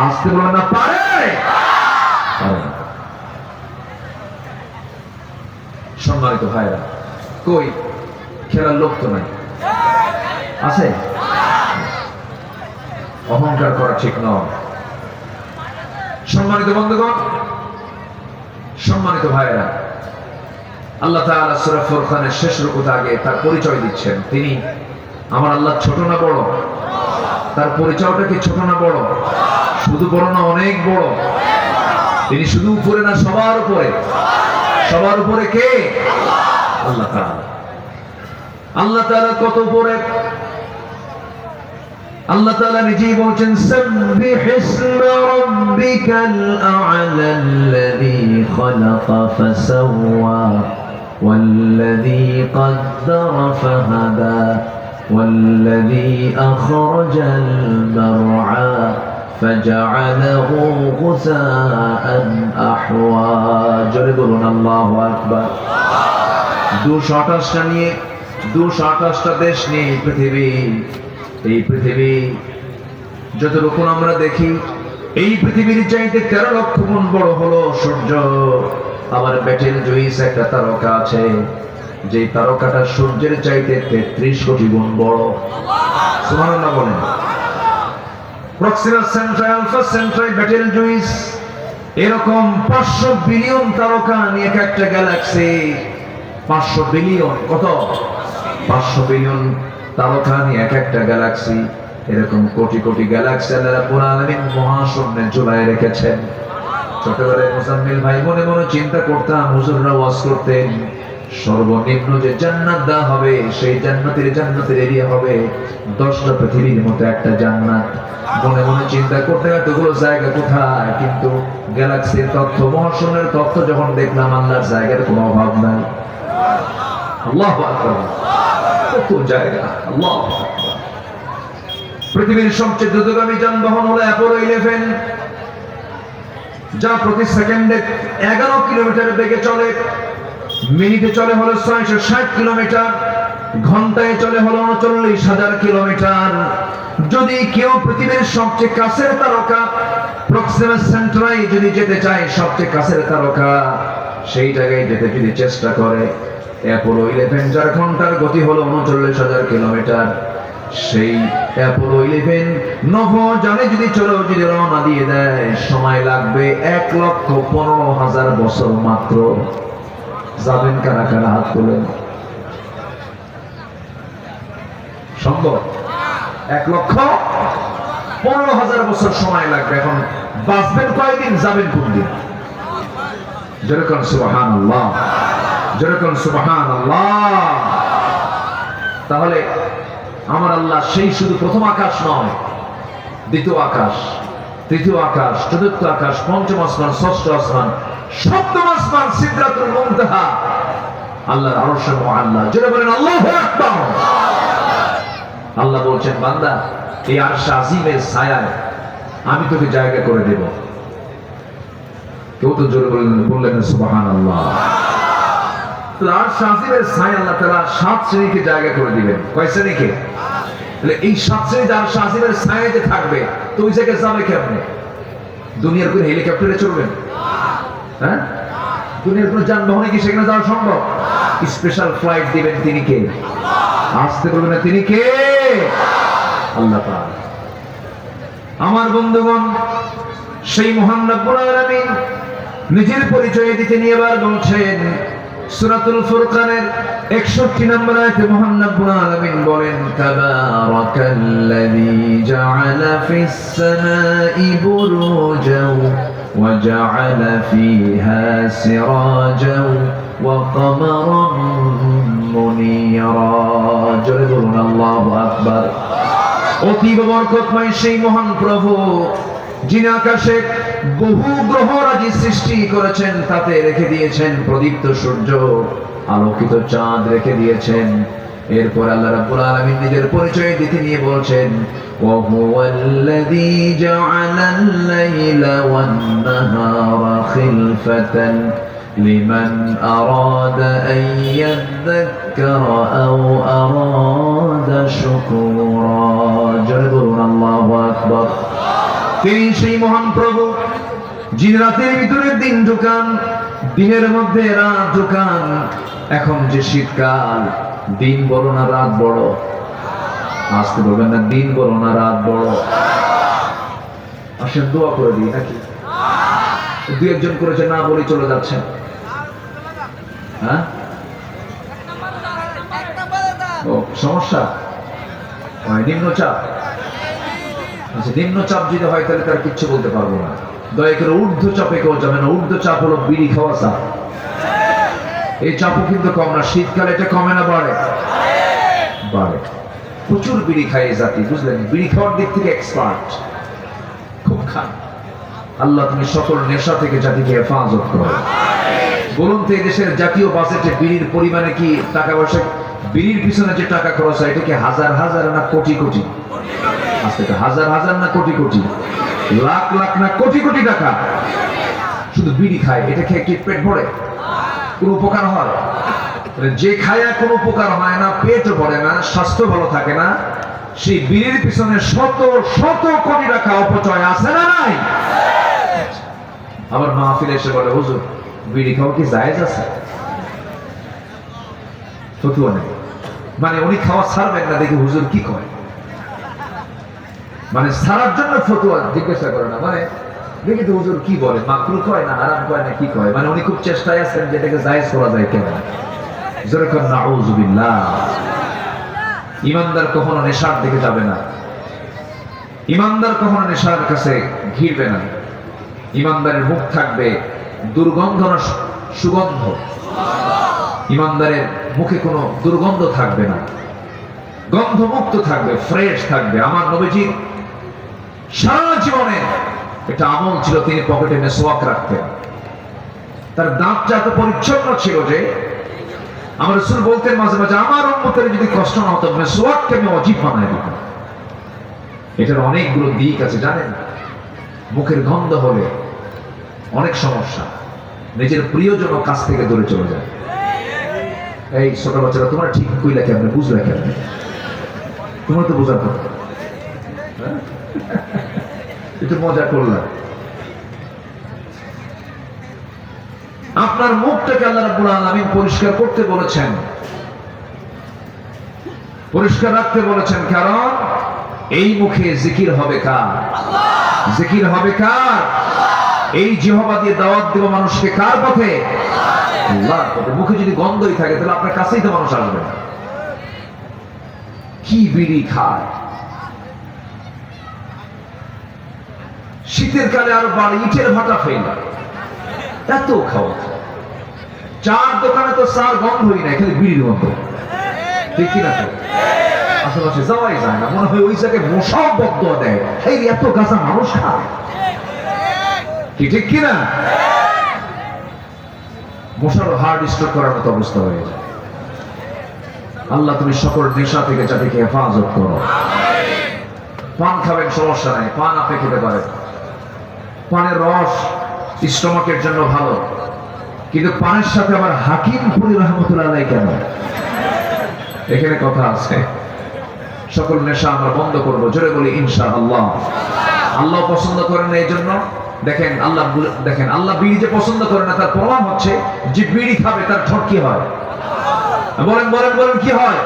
আসতে বলেন না, পারে? সম্মানিত ভাইয়েরা, কই খেলার লোক তো নাই, আছে? অহংকার করা ঠিক নয়। সম্মানিত বন্ধুগণ, সম্মানিত ভাইয়েরা, আল্লাহ তাআলা সূরা ফুরকানের শেষ রুকুতে আগে তার পরিচয় দিচ্ছেন। তিনি আমার আল্লাহ ছোট না বড়? তার পরিচয়টা কি ছোট না বড়? শুধু বড় না, অনেক বড়। তিনি শুধু উপরে না, সবার উপরে। সবার উপরে কে? আল্লাহ তাআলা। আল্লাহ তাআলা কত উপরে? আল্লাহ তাআলা নিজেই বলছেন, সাব্বিহ ইসমা রাব্বিকাল আ'লা আল্লাযী খালাকা ফাসাওয়া ওয়াল্লাযী قدر فهدى والذي أخرج المرعى فجعله غثاء أحوى জোরে বলুন আল্লাহু আকবার। 228টা নিয়ে, 228টা দেশ নিয়ে এই পৃথিবী যতটুকু আমরা দেখি, এই পৃথিবীর চাইতে 13 লক্ষ গুণ বড় হলো সূর্য। আবার বেটেল জুইস একটা তারকা আছে, যে তারকাটা সূর্যের চাইতে 33 কোটি গুণ বড়। সুবহানাল্লাহ বলেন। Proxima Centauri, alpha Centauri, Betelgeuse, এরকম 500 বিলিয়ন তারকা নিয়ে একটা গ্যালাক্সি। 500 বিলিয়ন, কত? 500 বিলিয়ন তারকা নিয়ে একটা গ্যালাক্সি। এরকম কোটি কোটি গ্যালাক্সি আল্লাহ রাব্বুল আলামিন মহাশূন্যে ঝুলায় রেখেছেন। ছোটবেলায় মুজাম্মিল ভাই মনে মনে চিন্তা করতাম, হুজুররা ওয়াজ করতেন সর্বনিম্ন যে জান্নাত দেওয়া হবে, সেই জান্নাতের এরিয়া হবে 10টা পৃথিবীর মতো একটা জান্নাত। মনে মনে চিন্তা করতে এতগুলো জায়গা কোথায়, কিন্তু গ্যালাক্সির তথ্য, মহাশূন্যের তথ্য যখন দেখলাম, আল্লাহর জায়গার কোনো অভাব নাই। আল্লাহু আকবার। কত জায়গা, আল্লাহু আকবার। পৃথিবীর সবচেয়ে দ্রুতগামী যানবাহন হলো অ্যাপোলো 11, যা প্রতি সেকেন্ডে 11 কিলোমিটার বেগে চলে। মিনিটে চলে হলো 660 কিলোমিটার, ঘন্টায় চলে হলো 39,000 কিলোমিটার। যদি কেউ পৃথিবীর সবচেয়ে কাছের তারকা প্রক্সিমা সেন্ট্রাই যদি যেতে চায়, সবচেয়ে কাছের তারকা, সেই জায়গায় যেতে যদি চেষ্টা করে, অ্যাপোলো 11 যার ঘন্টার গতি হলো 39,000 কিলোমিটার, সেই অ্যাপোলো 11 নভোযানে যদি রওনা দিয়ে দেয়, সময় লাগবে 1,15,000 বছর মাত্র। যাবেন কারা কারা? হাত তোলেন। সম্ভব? 1,15,000 বছর সময় লাগবে। এখন বাঁচবেন কয়দিন, যাবেন কোন দিন? যেরকম সুবহানাল্লাহ, যেরকম সুবহানাল্লাহ। তাহলে আমার আল্লাহ সেই শুধু প্রথম আকাশ নয়, দ্বিতীয় আকাশ, তৃতীয় আকাশ, চতুর্থ আকাশ, পঞ্চম আসমান, ষষ্ঠ আসমান, সপ্তম আসমান, সিদরাতুল মুনতাহা, আল্লাহর আরশের মুআল্লা। যারা বলেন আল্লাহু আকবার। আল্লাহ বলছেন, বান্দা এই আরশ আজিমের ছায়ায় আমি তোকে জায়গা করে দেব। কেউ তো জোরে বললেন সুবহানাল্লাহ। আরশ আজিমের ছায় আল্লাহ তাআলা 7 শ্রেণীকে জায়গা করে দিবেন। কয় শ্রেণীকে? তাহলে এই 7 শ্রেণীতে আরশ আজিমের ছায়ায় যে থাকবে, তো ওই জায়গায় যাবে কেমনে? দুনিয়ার কোন হেলিকপ্টারে চলবেন? হ্যাঁ, দুনিয়ার কোন যানবাহনে কি সেখানে যাওয়া সম্ভব? স্পেশাল ফ্লাইট দিবেন তিনি কে? আসতে বলবেন না, তিনি কে? আল্লাহ তাআলা। আমার বন্ধুগণ, সেই মহান রব্বুল আলামিন নিজের পরিচয় দিতে নিয়ে এবার বলছেন সূরাতুল ফুরকানের 61 নম্বর আয়াতে মহান রব্বুল আলামিন বলেন, তাবারাকাল্লাযী জাআলা ফিস সামাই বুরুজাও ওয়া জাআলা ফিহা সিরাজাও ওয়া কমারাম মুনীরা। জোরে বলুন আল্লাহু আকবার। অতীব বরকতময় সেই মহান প্রভু, যিনি আকাশে বহু গ্রহরাজি সৃষ্টি করেছেন, তাতে রেখে দিয়েছেন প্রদীপ্ত সূর্য, আলোকিত চাঁদ রেখে দিয়েছেন। এরপর আল্লাহ রাব্বুল আলামিন নিজের পরিচয় দিতে নিয়ে বলছেন, ওয়া হুয়াল্লাযী জাআলাল লাইলা ওয়ান নাহারা খিলফাতান লিমান আরাদা আন ইয়াযাক্কারা আও আরাদা শুকুরা। জোরে বলুন আল্লাহু আকবার। তিনি সেই মহান প্রভু, যিনি রাতের ভিতরে দিন ঢুকান, দিনের মধ্যে রাত ঢুকান। এখন যে শীতকাল, দিন বড় না রাত বড়? আজকে বলবেন না, দিন বড় না রাত বড়? আসেন দোয়া করে দিই নাকি? দুই একজন করেছে, না বলে চলে যাচ্ছেন। হ্যাঁ, ও সমস্যা নিম্নচাপ। আচ্ছা, নিম্নচাপ যদি হয় তাহলে তার কিচ্ছু বলতে পারবো না। দয়া করে ঊর্ধ্ব চাপে কেউ যাবে না। ঊর্ধ্ব চাপ হলো বিড়ি খাওয়া চাপ। এই চাপও কিন্তু কম না। শীতকালে এটা কমে না বাড়ে? বাড়ে। প্রচুর বিড়ি খায় এই জাতি, বুঝলেন? বিড়ি খাওয়ার দিক থেকে এক্সপার্ট, খুব খান। আল্লাহ তুমি সকল নেশা থেকে জাতিকে হেফাজত করো। বলুন তো, এই দেশের জাতীয় বাজেটে বিড়ির পরিমাণে কি টাকা পয়সা, বিড়ির পিছনে যে টাকা খরচ হয়, এটা কি হাজার হাজার না কোটি কোটি? আজকে হাজার হাজার না কোটি কোটি, লাখ লাখ না কোটি কোটি টাকা শুধু বিড়ি খায়। এটা খেয়ে কি পেট ভরে? কোন উপকার হয়? যে খায়া কোন উপকার হয় না, পেট ভরে না, স্বাস্থ্য ভালো থাকে না, সেই বিড়ির পিছনে শত শত কোটি টাকা অপচয় আছে না নাই? আবার মাহফিলে এসে বলে, হুজুর বিড়ি খাওয়া কি জায়েজ আছে? ফতুয়া নেই। মানে উনি খাওয়া ছাড়বেন না দেখি হুজুর কি কয়, মানে ছাড়ার জন্য ফতুয়া জিজ্ঞাসা করে না। মানে দেখি তো হুজুর কি বলে, মাকরু কয় না হারাম কয় না কি কয়। মানে উনি খুব চেষ্টায় আছেন যে এটাকে জায়েজ করা যায় কেমন। জোরে কর নাউযুবিল্লাহ। ইমানদার কখনো নেশার দিকে যাবে না। ইমানদার কখনো নেশার কাছে ঘিরবে না। ইমানদারের মুখ থাকবে দুর্গন্ধ না সুগন্ধ। ইমানদারের মুখে কোনো দুর্গন্ধ থাকবে না, গন্ধমুক্ত থাকবে, ফ্রেশ থাকবে। আমার নবীজির সারা জীবনে একটা আমল ছিল, তিনি পকেটে মেসওয়াক রাখতেন। তার দাঁতটা এত পরিচ্ছন্ন ছিল যে আমার রাসূল বলতেন মাঝে মাঝে, আমার উম্মতের যদি কষ্ট না হতো মেসওয়াককে আমি ওয়াজিব বানায় দিতাম। এটার অনেকগুলো দিক আছে জানেন। মুখের গন্ধ হলে অনেক সমস্যা, নিজের প্রিয়জন কাছ থেকে দূরে চলে যায়। এই ছোট বাচ্চারা, তোমরা ঠিক কইলা কেমনে, বুঝলা কেমনে? তোমরা তো বোঝার কথা। একটু মজা করলাম। আপনার মুখটাকে আল্লাহ রাব্বুল আলামিন পরিষ্কার করতে বলেছেন, পরিষ্কার রাখতে বলেছেন। কারণ এই মুখে জিকির হবে কার? জিকির হবে কার? এই জিহ্বা দিয়ে দাওয়াত দেব মানুষকে কার পথে? আল্লাহর পথে। মুখে যদি গন্ধই থাকে তাহলে আপনার কাছেই তো মানুষ আসবে না। কি বিড়ি খায়! শীতের কালে আরো বাড়ি, ইটের ভাটা ফেলা, এত খাওয়া। চার দোকানে তো চার গন্ধই নাই, খালি বিড়ির গন্ধ। ঠিক কিনা? আশেপাশে যাওয়াই যায় না, মনে হয় ওই জায়গায় মশাও বদদোয়া দেয়, এই এত গাছা মানুষ খায়। কি ঠিক কিনা? মশারও হার্ট স্ট্রোক করার মতো অবস্থা হয়ে যায়। আল্লাহ তুমি সকল নেশা থেকে জাতিকে হেফাজত করো। পান খাবেন, সমস্যা নাই, পান আপনি খেতে পারেন, পানের রস স্টমাকের জন্য ভালো, কিন্তু পানের সাথে আবার হাকিমপুরি রহমতুল্লাহ আলাইহি কেন? এখানে কথা আছে। সকল নেশা আমরা বন্ধ করবো, জোরে বলি ইনশাআল্লাহ। আল্লাহ পছন্দ করেন না, এই জন্য দেখেন আল্লাহ বিড়ি যে পছন্দ করে না তার প্রমাণ হচ্ছে যে বিড়ি খাবে তার ঠোঁট কি হয়? বলেন বলেন বলেন, কি হয়?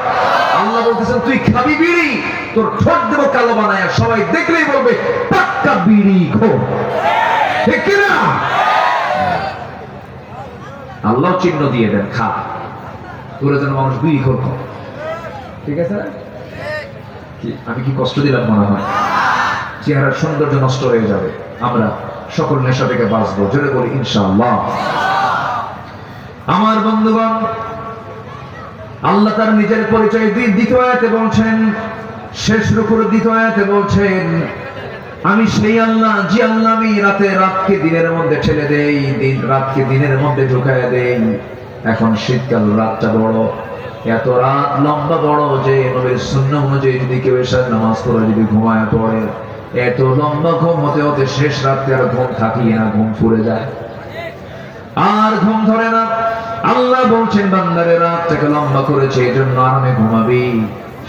আল্লাহ বলতেছেন তুই খাবি বিড়ি, তোর ঠোঁট দেবো কালো বানায়, সবাই দেখলেই বলবে পাক্কা বিড়ি খোর, ঠিক কিনা? আল্লাহ চিহ্ন দিয়ে দেন, খা, তোরা যেন মানুষ বিড়ি খোর খায়, ঠিক আছে? আমি কি কষ্ট দিলাম মনে হয়? চেহারার সৌন্দর্য নষ্ট হয়ে যাবে। আমরা সকল নেশা থেকে বাঁচবো, জোরে বলি ইনশাআল্লাহ। আমার বন্ধুগণ, আল্লাহ তার নিজের পরিচয় দ্বিতীয় আয়াতে বলছেন, শেষ রুকুর দ্বিতীয় আয়াতে বলছেন, আমি সেই আল্লাহ যে আল্লাহ আমি রাতকে দিনের মধ্যে ঠেলে দেই, রাতকে দিনের মধ্যে ঢুকায় দেই। এখন শীতকাল, রাতটা বড়, এত রাত লম্বা বড় যে নবীর সুন্নাহ অনুযায়ী যদি কেউ এশার নামাজ পড়ে যদি ঘুমায় পড়ে, এত লম্বা ঘুম হতে হতে শেষ রাতে আর ঘুম থাকিয়ে না, ঘুম ফুরে যায়, আর ঘুম ধরে না। আল্লাহ বলছেন বান্দারে রাতটাকে লম্বা করেছে এই জন্য আরামে ঘুমাবি,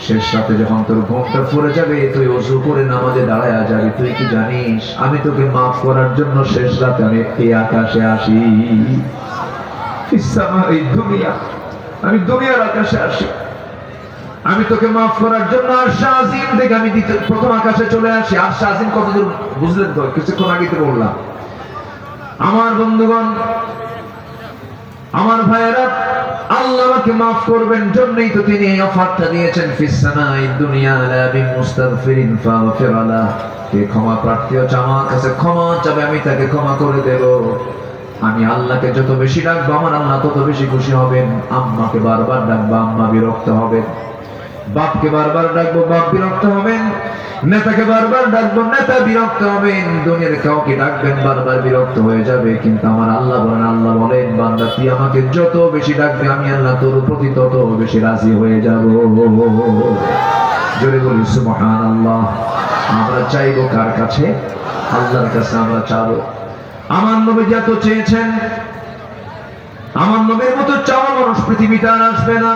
শেষ রাতে যখন তোর ঘুমটা ফুরে যাবে তুই ওযু করে নামাজে দাঁড়ায় যাবি। তুই কি জানিস আমি তোকে মাফ করার জন্য শেষ রাতে আমি এই আকাশে আসি, এই দুনিয়া, আমি দুনিয়ার আকাশে আসি, আমি তোকে মাফ করার জন্য। আর শাহজিম থেকে আমি প্রথম আকাশে চলে আসি। আর শাহজিম কতদূর বুঝলেন তো? কিছুক্ষণ আগে তো বললাম। আমার বন্ধুগণ, আমার ভাইয়েরা, আল্লাহ আমাকে মাফ করবেন জন্যই তো তিনি এই অফারটা দিয়েছেন, ফিস সামাই দুনিয়া লা বিমুস্তাগফিরিন ফাগফির লাহ। কে ক্ষমা প্রার্থী হচ্ছে আমার কাছে ক্ষমা চাবে, আমি তাকে ক্ষমা করে দেব। আমি আল্লাহকে যত বেশি ডাকবো আমার আল্লাহ তত বেশি খুশি হবেন। আম্মাকে বারবার ডাকবো, আম্মা বিরক্ত হবেন। বাপকে বারবার ডাকবো, বাপ বিরক্ত হবেন। নেতাকে বারবার ডাকবো, নেতা বিরক্ত হবেন। দুনিয়ার কাউকে ডাকবেন, বারবার বিরক্ত হয়ে যাবে। কিন্তু আমার আল্লাহ বলেন বান্দা তুই আমাকে যত বেশি ডাকবে আমি আল্লাহ তোর প্রতি তত বেশি রাজি হয়ে যাব। জোরে বলি সুবহানাল্লাহ। আমরা চাইবো কার কাছে? আল্লাহর কাছে আমরা চাবো। আমার নবী যত চেয়েছেন, আমার নবীর মতো চাওয়া মানুষ পৃথিবীতে আর আসবে না।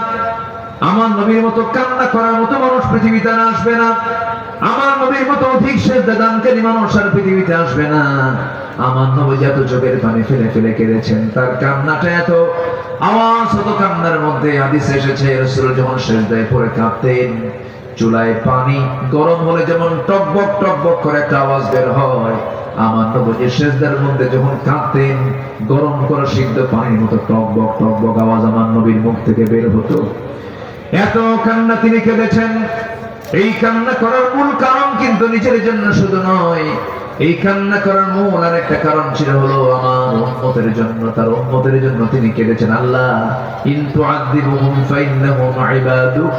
আমার নবীর মতো কান্না করার মতো মানুষ পৃথিবীতে আর আসবে না। আমার নবীর মতো অধিক সেজদা দানকারী মানুষ আর পৃথিবীতে আসবে না। আমার নবী যত চোখের পানি ফেলে ফেলে কেঁদেছেন, তার কান্নাটা এত আওয়াজ হতো কান্নার মধ্যে। হাদিসে এসেছে রাসূল যখন সেজদায় পড়ে কাঁদতেন, চুলায় পানি গরম হলে যেমন টকবক টকবক করে একটা আওয়াজ বের হয়, আমার নবী সেজদার মধ্যে যখন কাঁদতেন গরম করা সিদ্ধ পানির মতো টকবক টকবক আওয়াজ আমার নবীর মুখ থেকে বের হতো। এত কান্না তিনি কেঁদেছেন। এই কান্না করার মূল কারণ কিন্তু নিজের জন্য শুধু নয়, এই কান্না করার মূল আর একটা কারণ ছিল হলো আমার উম্মতের জন্য। তার উম্মতের জন্য তিনি কেঁদেছেন, আল্লাহ ইন তুআযিবুহুম ফাইন্নাহুম ইবাদুক,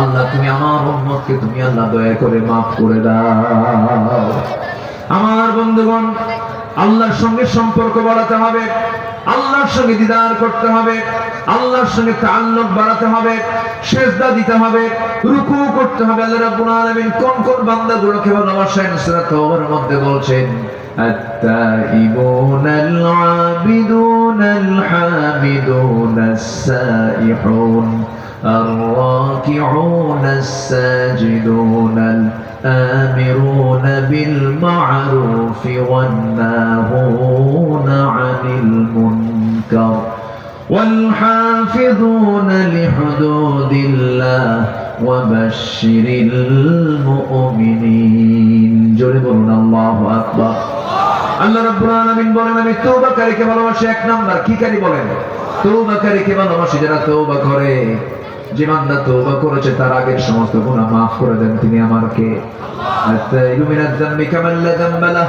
আল্লাহ তুমি আমার উম্মতকে তুমি আল্লাহ দয়া করে মাফ করে দাও। আমার বন্ধুগণ, আল্লাহর সঙ্গে সম্পর্ক বাড়াতে হবে, আল্লাহর সঙ্গে দিদার করতে হবে, আল্লাহর সঙ্গে তাআল্লুক বাড়াতে হবে, সিজদা দিতে হবে, রুকু করতে হবে। আল্লাহ রাব্বুল আলামিন কোন কোন বান্দাগুলোকে ভালোবাসেন সূরা তাওবার মধ্যে বলছেন, আত-তাইবুনাল আবিদুনাল হামিদুনাস সাইহুন আর-রাকিউনাস সাজিদুনাল آمرون بالمعروف والناهون عن المنكر والحافظون لحدود الله وبشر المؤمنين। জোরে বলুন আল্লাহু আকবার। আল্লাহ রাব্বুল আলামিন বলেন আমি তওবাকারীকে ভালোবাসি। এক নাম্বার কি কারি বলেন? তওবাকারীকে ভালোবাসি, যারা তওবা করে। যে বান্দা তওবা করেছে তার আগের সমস্ত গুনাহ মাফ করে দেন তিনি আমাকে। আত-তাইবু মিনাজ যামবি কামান লা যামবা লাহ,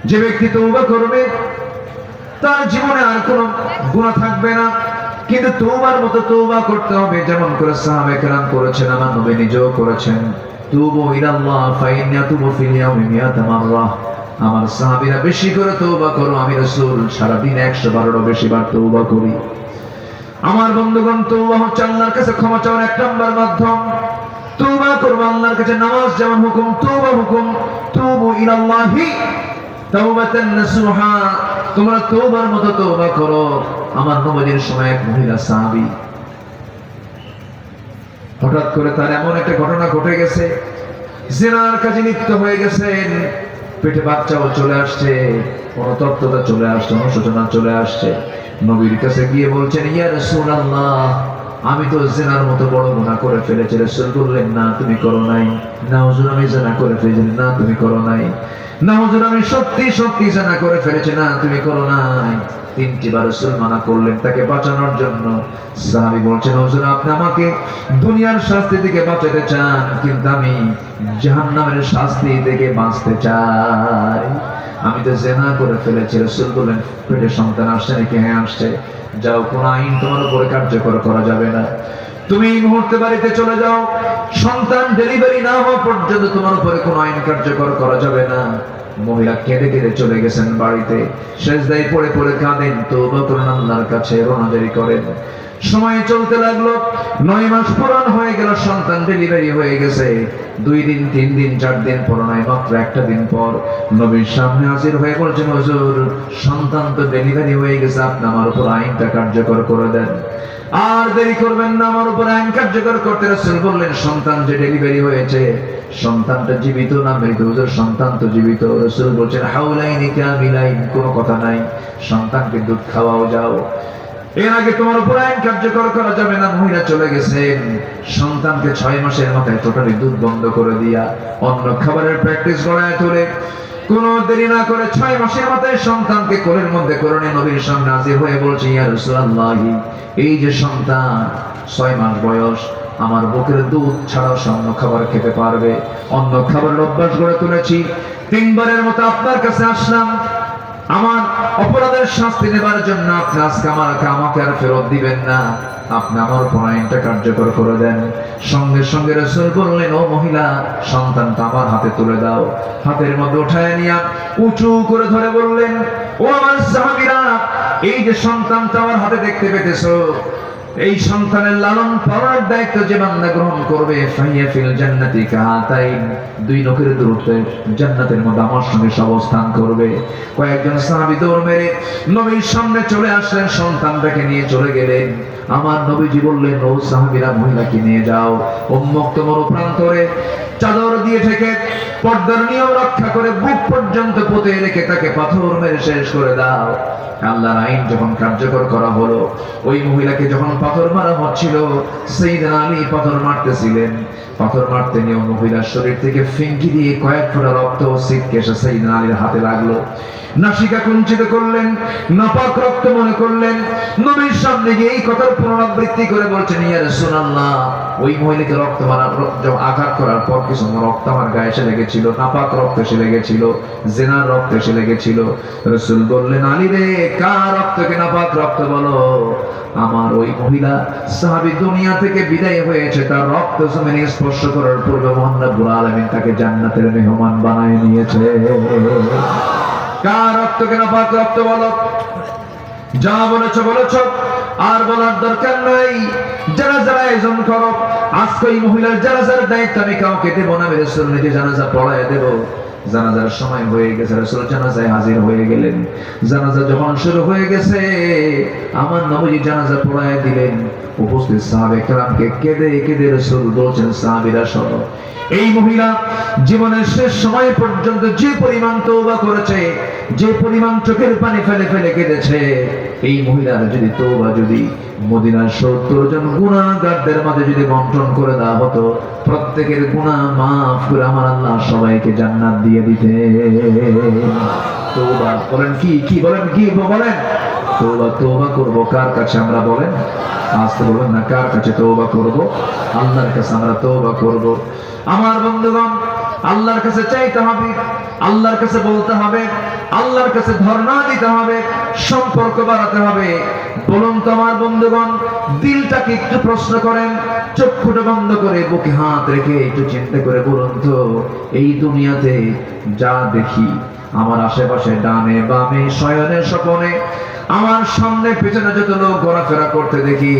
যে ব্যক্তি তওবা করবে তার জীবনে আর কোনো গুনাহ থাকবে না। কিন্তু তওবার মতো তওবা করতে হবে যেমন করে সাহাবায়ে কেরাম করেছেন, আমার নবী নিজেও করেছেন। তুবু ইলাল্লাহ ফাইন্না তুবু ফিল ইয়াউমি মিয়াতা মাররা, আমার সাহাবীরা বেশি করে তওবা করো, আমি রাসূল সারা দিন 112 বেশি বার তওবা করি। আমার বন্ধুগণ, তওবা হচ্ছে আল্লাহর কাছে ক্ষমা চাওয়ার এক নম্বর মাধ্যম। তওবা করবো আল্লাহর কাছে। নামাজ যেমন হুকুম, তওবা হুকুম। তুবু ইলাল্লাহি তাওবাতান নাসুহা, তোমরা তওবার মতো তওবা করো। আমার নবীর সময় এক মহিলা সাহাবী, হঠাৎ করে তার এমন একটা ঘটনা ঘটে গেছে, জিনার কাজে লিপ্ত হয়ে গেছেন, পেটে বাচ্চাও চলে আসছে, অনুতপ্ততা চলে আসছে, অনুশোচনা চলে আসছে। নবীর কাছে গিয়ে বলছেন, ইয়া রাসূলুল্লাহ, আমি তো জিনার মতো বড় গুনাহ করে ফেলেছি। রাসূল বললেন, না তুমি করো নাই। না হুজুর, আমি জিনা করে ফেলেছি। না তুমি করো নাই। না হুজুর, আমি সত্যি সত্যি জিনা করে ফেলেছি। না তুমি করো নাই। তিনটি বার রাসূল মানা করলেন তাকে বাঁচানোর জন্য। সাহাবী বলছেন, হুজুর আপনি আমাকে দুনিয়ার শাস্তি থেকে বাঁচাতে চান, কিন্তু আমি জাহান্নামের শাস্তি থেকে বাঁচতে চাই। আমি তো জিনা করে ফেলেছি। রাসূল বললেন, পেটে সন্তান আসছে নাকি? হ্যাঁ আসছে। যাও, কোন আইন তোমার উপরে কার্যকর করা যাবে না। তুমি এই মুহূর্তে বাড়িতে চলে যাও। সন্তান ডেলিভারি না হওয়া পর্যন্ত তোমার উপরে কোন আইন কার্যকর করা যাবে না। মহিলা কেঁদে কেঁদে চলে গেছেন বাড়িতে, সেজদায় পড়ে পড়ে কাঁদেন, তওবা করেন আল্লাহর কাছে, রোনাজারি করেন। সময় চলতে লাগলো, 9 মাস পূরণ হয়ে গেল, সন্তান ডেলিভারি হয়ে গেছে। 2 দিন 3 দিন 4 দিন পর নয়, মাত্র একটা দিন পর নবীর সামনে হাজির হয়ে বলছেন, হুজুর সন্তান তো ডেলিভারি হয়ে গেছে, আপনি আমার উপর আইনটা কার্যকর করে দেন। আর দেরি করবেন না, আমার উপর আইন কার্যকর করতে। রাসূল বললেন, সন্তান যে ডেলিভারি হয়েছে, সন্তানটা জীবিত না মৃত? হুজুর সন্তান তো জীবিত। রাসূল বলছেন, হাউলাইনি কামিলাইন, কোনো কথা নাই, সন্তানকে দুধ খাওয়াও যাও, এর আগে তোমার উপর আইন কার্যকর করা যাবে না। মহিলা চলে গেছেন, সন্তানকে 6 মাসের মাথায় টোটালি দুধ বন্ধ করে দিয়া অন্য খাবারের প্র্যাকটিস গড়ায় তোলে। কোনো দেরি না করে 6 মাসের মাথায় সন্তানকে কোলের মধ্যে করে নিয়ে নবীর সামনে হাজির হয়ে বলছে, ইয়া রাসূলুল্লাহ, এই যে সন্তান 6 মাস বয়স, আমার বুকের দুধ ছাড়াও অন্য খাবার খেতে পারবে, অন্য খাবারের অভ্যাস গড়ে তুলেছি। 3 বারের মতো আপনার কাছে আসলাম, আমার অপরাধের শাস্তি নেবার জন্য। আপনি আজকে আমাকে আর ফেরত দিবেন না, আপনি আমার উপর আইনটা কার্যকর করে দেন। সঙ্গে সঙ্গে রাসূল বললেন, ও মহিলা, সন্তানটা আমার হাতে তুলে দাও। হাতের মধ্যে উঠায় নিয়ে উঁচু করে ধরে বললেন, ও আমার সাহাবীরা, এই যে সন্তানটা আমার হাতে দেখতে পেতেছো, এই সন্তানের লালন পালনের দায়িত্ব যে বান্দা গ্রহণ করবে, ফাহিয়া ফিল জান্নাতি কাহাতাইন, 2 নখের দূরত্বে জান্নাতের মধ্যে আমার সঙ্গে অবস্থান করবে। কয়েকজন সাহাবী দৌড় মেরে নবীর সামনে চলে আসলেন, সন্তানটাকে নিয়ে চলে গেলেন। আমার নবীজি বললেন, ও সাহাবীরা, মহিলাকে নিয়ে যাও, উন্মুক্ত মরুপ্রান্তরে চাদর দিয়ে ঢেকে পর্দার নিয়ম রক্ষা করে বুক পর্যন্ত পুঁতে রেখে তাকে পাথর মেরে শেষ করে দাও। আল্লাহর আইন যখন কার্যকর করা হলো, ওই মহিলাকে যখন পাথর মারা হচ্ছিল, সাইয়েদনা আলী পাথর মারতেছিলেন। পাথর মারতে নিয়ে মহিলার শরীর থেকে ফিঙ্কি দিয়ে কয়েক ফোঁটা রক্ত ছিটকে এসে সাইয়েদনা আলীর হাতে লাগলো। নাসিকা কুঞ্চিত করলেন, নাপাক রক্ত মনে করলেন। নবীর সামনে গিয়ে এই কথার পুনরাবৃত্তি করে বলছেন, ইয়া রাসূলুল্লাহ, ওই মহিলাকে রক্ত মারার আঘাত করার পর কিছু রক্ত আমার গায়ে এসে লেগেছিল, নাপাক রক্ত এসে লেগেছিল, জিনার রক্ত এসে লেগেছিল। রাসূল বললেন, আলী রে, কার রক্তকে নাপাক রক্ত বলো? আমার ওই মহিলা সাহাবী দুনিয়া থেকে বিদায় হয়েছে, তার রক্ত জমিনে স্পর্শ করার পূর্বে মহান রব্বুল আলামিন তাকে জান্নাতের মেহমান বানায় নিয়েছে। কার রক্তকে নাপাক রক্ত বলো? যা বলেছো বলেছো, আর বলার দরকার নাই। জানাজার আয়োজন করো। আজকে এই মহিলার জানাজার দায়িত্ব আমি কাউকে দেব না, আমি রাসূল নিজে জানাজা পড়ায় দেব। জানাজার সময় হয়ে গেছে, রাসূল জানাজায় হাজির হয়ে গেলেন। জানাজা যখন শুরু হয়ে গেছে, আমার নবীজি জানাজা পড়ায় দিলেন। উপস্থিত সাহাবে কেরামকে কেঁদে কেঁদে রাসূল বলছেন, সাহাবীরা শোনো, এই মহিলা জীবনের শেষ সময় পর্যন্ত যে পরিমাণ তওবা করেছে, যে পরিমাণ চোখের পানি ফেলে ফেলে কেঁদেছে, এই মহিলার যদি তওবা যদি মদিনার 70 জন গুনাহগারদের মাঝে যদি বন্টন করে দেওয়া হতো, প্রত্যেকের গুনাহ মাফ করে আমার আল্লাহ সবাইকে জান্নাত দিয়ে দিতে। তওবা বলেন, কি বলেন, কি বলেন? তওবা করব কার কাছে? আমরা বলেন, আসতে বলেন না, কার কাছে তওবা করব? আল্লাহর কাছে আমরা তওবা করব। আমার বন্ধুগণ, আল্লাহর কাছে চাইতে হবে, আল্লাহর কাছে বলতে হবে, আল্লাহর কাছে ধর্ণা দিতে হবে, সম্পর্ক বাড়াতে হবে। বলুন তো আমার বন্ধুগণ, দিলটাকে একটু প্রশ্ন করেন, চক্ষুটা বন্ধ করে বুকে হাত রেখে একটু চিন্তা করে বলুন তো, এই দুনিয়াতে যা দেখি আমার আশেপাশে, ডানে বামে, শয়নে স্বপনে, আমার সামনে পেছনে যত লোক ঘোরাফেরা করতে দেখি,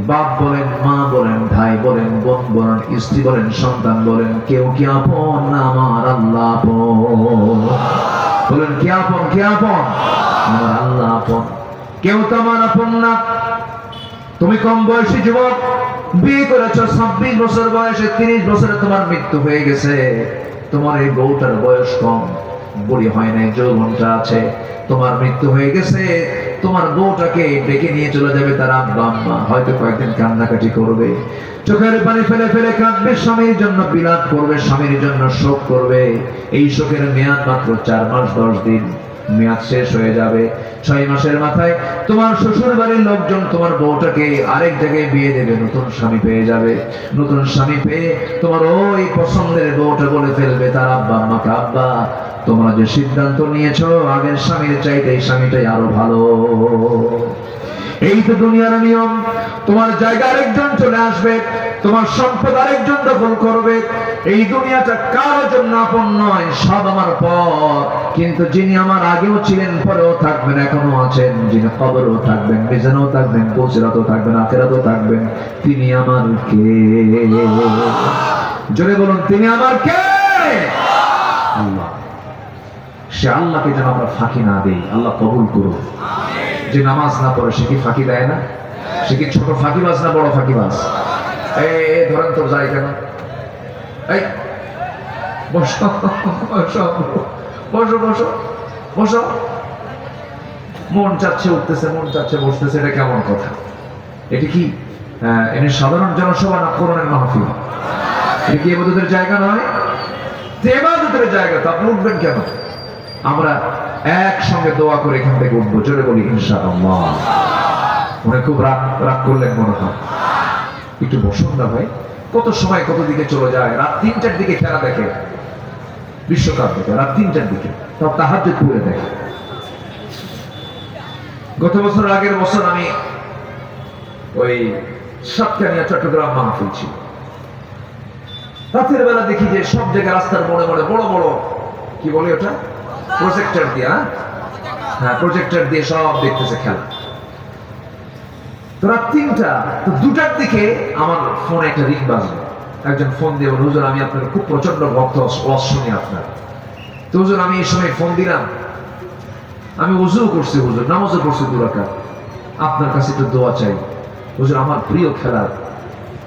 বাপ বলেন, মা বলেন, ভাই বলেন, বোন বলেন, স্ত্রী বলেন, সন্তান বলেন, কেউ কি আপন না আমার আল্লাহ আপন? বলেন কে আপন? কে আপন? আমার আল্লাহ আপন। কেউ তো আমার আপন না। তুমি কম বয়সী যুবক, বিয়ে করেছ 26 বছর বয়সে, 30 বছরে তোমার মৃত্যু হয়ে গেছে। তোমার এই বউটার বয়স কম, বুড়ি হয় নাই, যৌবনটা আছে। তোমার মৃত্যু হয়ে গেছে, তোমার বউটাকে ডেকে নিয়ে চলে যাবে তার আব্বা আম্মা, হয়তো কয়েকদিন কান্নাকাটি করবে, চোখের পানি ফেলে ফেলে কাঁদবে, স্বামীর জন্য বিলাপ করবে, স্বামীর জন্য শোক করবে। এই শোকের মেয়াদ মাত্র 4 মাস 10 দিন, মেয়াদ শেষ হয়ে যাবে। 6 মাসের মাথায় তোমার শ্বশুর বাড়ির লোকজন তোমার বউটাকে আরেক জায়গায় বিয়ে দেবে, নতুন স্বামী পেয়ে যাবে। নতুন স্বামী পেয়ে তোমার ওই পছন্দের বউটা বলে ফেলবে তার আব্বা আম্মাকে, আব্বা তোমরা যে সিদ্ধান্ত নিয়েছো আগের স্বামীর চাইতে এই স্বামীটাই আরো ভালো। এই তো দুনিয়ার নিয়ম। তোমার জায়গা আরেকজন চলে আসবে, তোমার সম্পদ আরেকজন দখল করবে। এই দুনিয়াটা কারো জন্য আপন নয়, সব আমার পর। কিন্তু যিনি আমার আগেও ছিলেন, পরেও থাকবেন, এখনো আছেন, যিনি কবরেও থাকবেন, মিজানেও থাকবেন, পুলসিরাতেও থাকবেন, আখিরাতেও থাকবেন, তিনি আমার কে? জোরে বলুন, তিনি আমার কে? আল্লাহ। সে আল্লাহকে যেন আমরা ফাঁকি না দেই, আল্লাহ কবুল করুন। যে নামাজ না পড়ে সে কি ফাঁকি দেয় না? সে কি ছোট ফাঁকিবাজ না বড় ফাঁকিবাজ? এই ধরেন তো, যাই কেন? এই বসো বসো বসো বসো বসো। মন চাচ্ছে উঠতেছে, মন চাচ্ছে বসতেছে, এটা কেমন কথা? এটি কি এমনি সাধারণ জনসভা না কোরআনের মাহফিল? এটা কি ইবাদতের জায়গা নয়? ইবাদতের জায়গা, তো আপনি উঠবেন কেন? আমরা একসঙ্গে দোয়া করে এখান থেকে উঠবো, জোরে বলি ইনশাআল্লাহ। মনে খুব রাগ করলেন মনে হয়, একটু বসুন না ভাই। কত সময় কত দিকে চলে যায়। রাত 3টার দিকে খেলা দেখে, বিশ্বকাপ দেখে রাত 3টার দিকে, তাও তাহাজ্জুদ পড়ে দেখে। গত বছর, আগের বছর আমি ওই সাতকানিয়া চট্টগ্রাম মাহফিল ছিল। রাতের বেলা দেখি যে সব জায়গায় রাস্তার মোড়ে মোড়ে বড় বড়, কি বলে ওটা, প্রজেক্টর দিয়ে, হ্যাঁ প্রজেক্টর দিয়ে সব দেখতেছে খেলা। তো রাত 3টা, তো 2টার দিকে আমার ফোনে একটা রিং বাজলো। একজন ফোন দিয়ে বলল, হুজুর আমি আপনার খুব প্রচন্ড ভক্ত, ওয়াজ শুনি আপনার। তো হুজুর আমি এই সময় ফোন দিলাম, আমি ওযু করছি হুজুর, নামাজও পড়ছি 2 রাকাত, আপনার কাছে একটু দোয়া চাই হুজুর। আমার প্রিয় খেলা